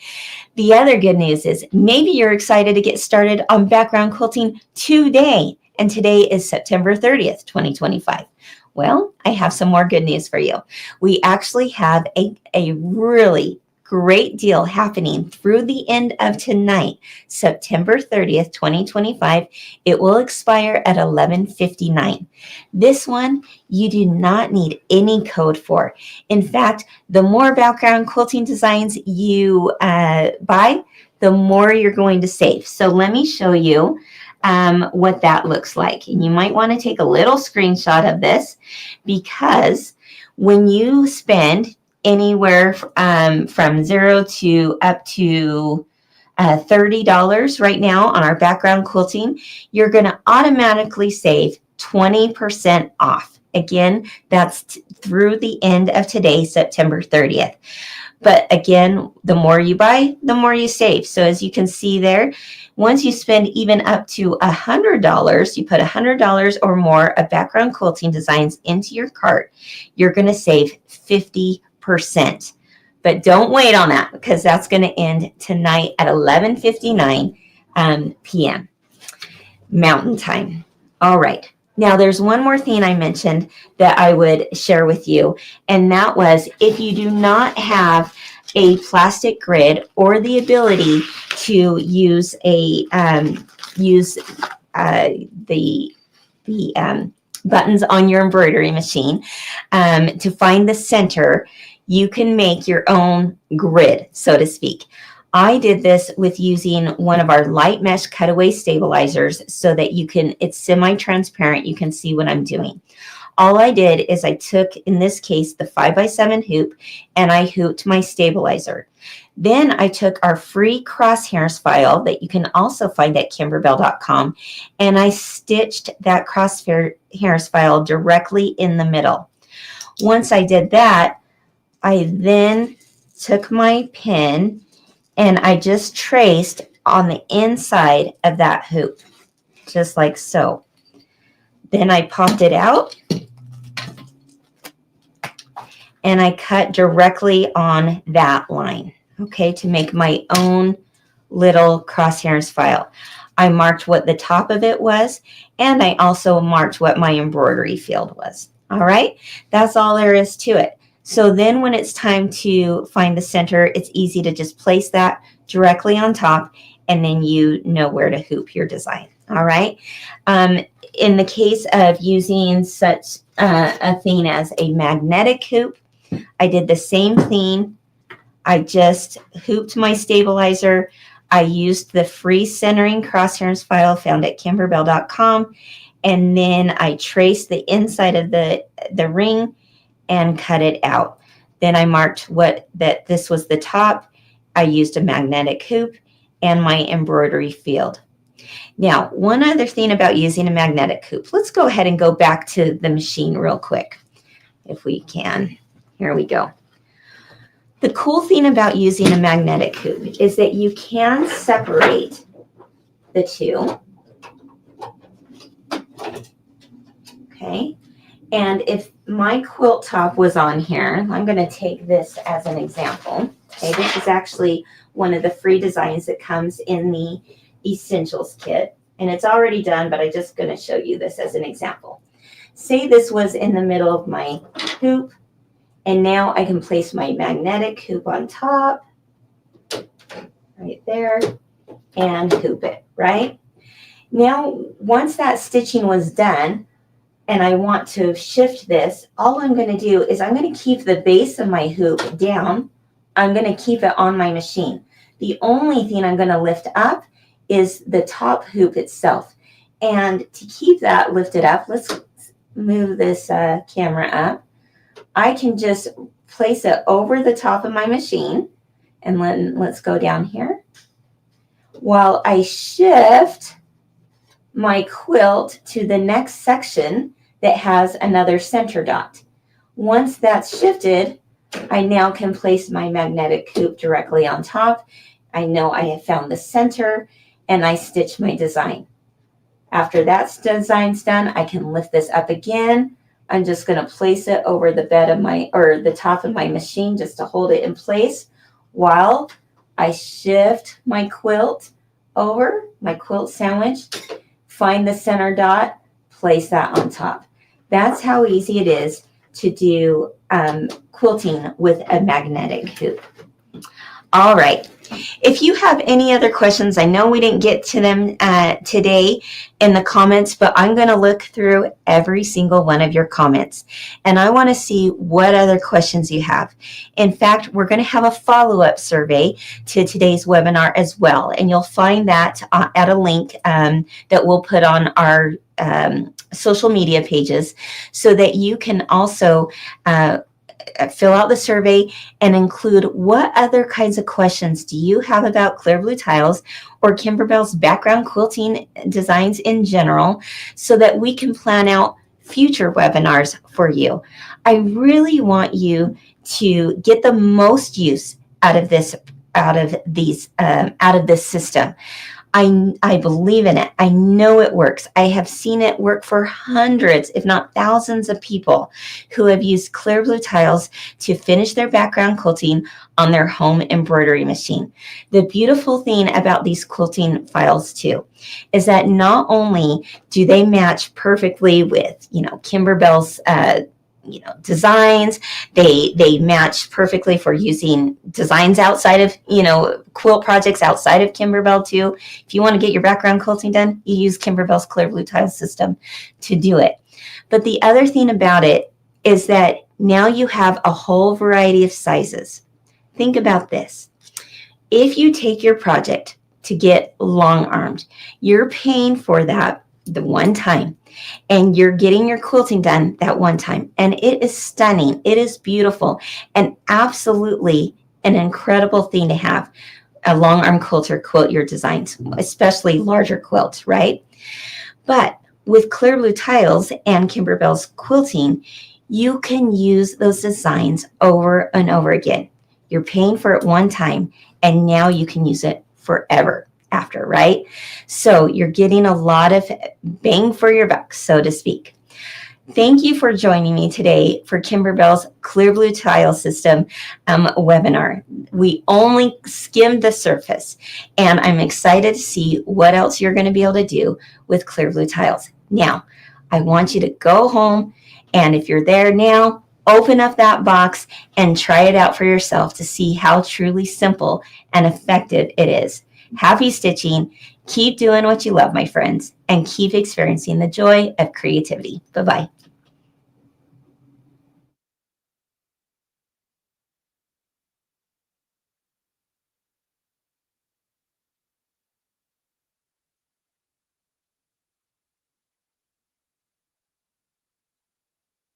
The other good news is maybe you're excited to get started on background quilting today. And today is September 30th, 2025. Well, I have some more good news for you. We actually have a really great deal happening through the end of tonight, September 30th, 2025. It will expire at 11:59. This one you do not need any code for. In fact, the more background quilting designs you buy, the more you're going to save. So let me show you what that looks like. And you might want to take a little screenshot of this, because when you spend anywhere from 0 to up to $30 right now on our background quilting, you're going to automatically save 20% off. Again, that's through the end of today, September 30th. But again, the more you buy, the more you save. So as you can see there, once you spend even up to $100, you put $100 or more of background quilting designs into your cart, you're going to save 50%. But don't wait on that, because that's going to end tonight at 11:59 p.m. Mountain Time. All right. Now, there's one more thing I mentioned that I would share with you, and that was, if you do not have a plastic grid or the ability to use the buttons on your embroidery machine to find the center, you can make your own grid, so to speak. I did this with using one of our light mesh cutaway stabilizers, so that it's semi-transparent. You can see what I'm doing. All I did is I took, in this case, the 5x7 hoop, and I hooped my stabilizer. Then I took our free crosshairs file that you can also find at kimberbell.com, and I stitched that crosshairs file directly in the middle. Once I did that, I then took my pin and I just traced on the inside of that hoop, just like so. Then I popped it out and I cut directly on that line, okay, to make my own little crosshairs file. I marked what the top of it was, and I also marked what my embroidery field was. All right, that's all there is to it. So then when it's time to find the center, it's easy to just place that directly on top, and then you know where to hoop your design. All right. In the case of using such a thing as a magnetic hoop, I did the same thing. I just hooped my stabilizer. I used the free centering crosshairs file found at kimberbell.com, and then I traced the inside of the ring and cut it out. Then I marked that this was the top. I used a magnetic hoop and my embroidery field. Now, one other thing about using a magnetic hoop. Let's go ahead and go back to the machine real quick, if we can. Here we go. The cool thing about using a magnetic hoop is that you can separate the two. Okay. And if my quilt top was on here, I'm going to take this as an example. Okay, this is actually one of the free designs that comes in the Essentials kit. And it's already done, but I'm just going to show you this as an example. Say this was in the middle of my hoop, and now I can place my magnetic hoop on top, right there, and hoop it, right? Now, once that stitching was done, and I want to shift this, all I'm going to do is I'm going to keep the base of my hoop down. I'm going to keep it on my machine. The only thing I'm going to lift up is the top hoop itself. And to keep that lifted up, let's move this camera up. I can just place it over the top of my machine. And let's go down here. While I shift my quilt to the next section that has another center dot. Once that's shifted, I now can place my magnetic hoop directly on top. I know I have found the center, and I stitch my design. After that design's done, I can lift this up again. I'm just going to place it over the bed of the top of my machine, just to hold it in place while I shift my quilt over, my quilt sandwich, find the center dot, place that on top. That's how easy it is to do quilting with a magnetic hoop. All right. If you have any other questions, I know we didn't get to them today in the comments, but I'm going to look through every single one of your comments, and I want to see what other questions you have. In fact, we're going to have a follow-up survey to today's webinar as well, and you'll find that at a link that we'll put on our social media pages so that you can also fill out the survey and include what other kinds of questions do you have about Clear Blue Tiles or Kimberbell's background quilting designs in general, so that we can plan out future webinars for you. I really want you to get the most use out of this system. I believe in it. I know it works. I have seen it work for hundreds, if not thousands of people who have used Clear Blue Tiles to finish their background quilting on their home embroidery machine. The beautiful thing about these quilting files too is that not only do they match perfectly with, Kimberbell's designs. They match perfectly for using designs outside of, quilt projects outside of Kimberbell too. If you want to get your background quilting done, you use Kimberbell's Clear Blue Tile system to do it. But the other thing about it is that now you have a whole variety of sizes. Think about this. If you take your project to get long armed, you're paying for that the one time, and you're getting your quilting done that one time. And it is stunning. It is beautiful and absolutely an incredible thing to have a long arm quilter quilt your designs, especially larger quilts, right? But with Clear Blue Tiles and Kimberbell's quilting, you can use those designs over and over again. You're paying for it one time, and now you can use it forever after, right? So you're getting a lot of bang for your buck, so to speak. Thank you for joining me today for Kimberbell's Clear Blue Tile System webinar. We only skimmed the surface, and I'm excited to see what else you're going to be able to do with Clear Blue Tiles. Now, I want you to go home, and if you're there now, open up that box and try it out for yourself to see how truly simple and effective it is. Happy stitching. Keep doing what you love, my friends, and keep experiencing the joy of creativity. Bye-bye.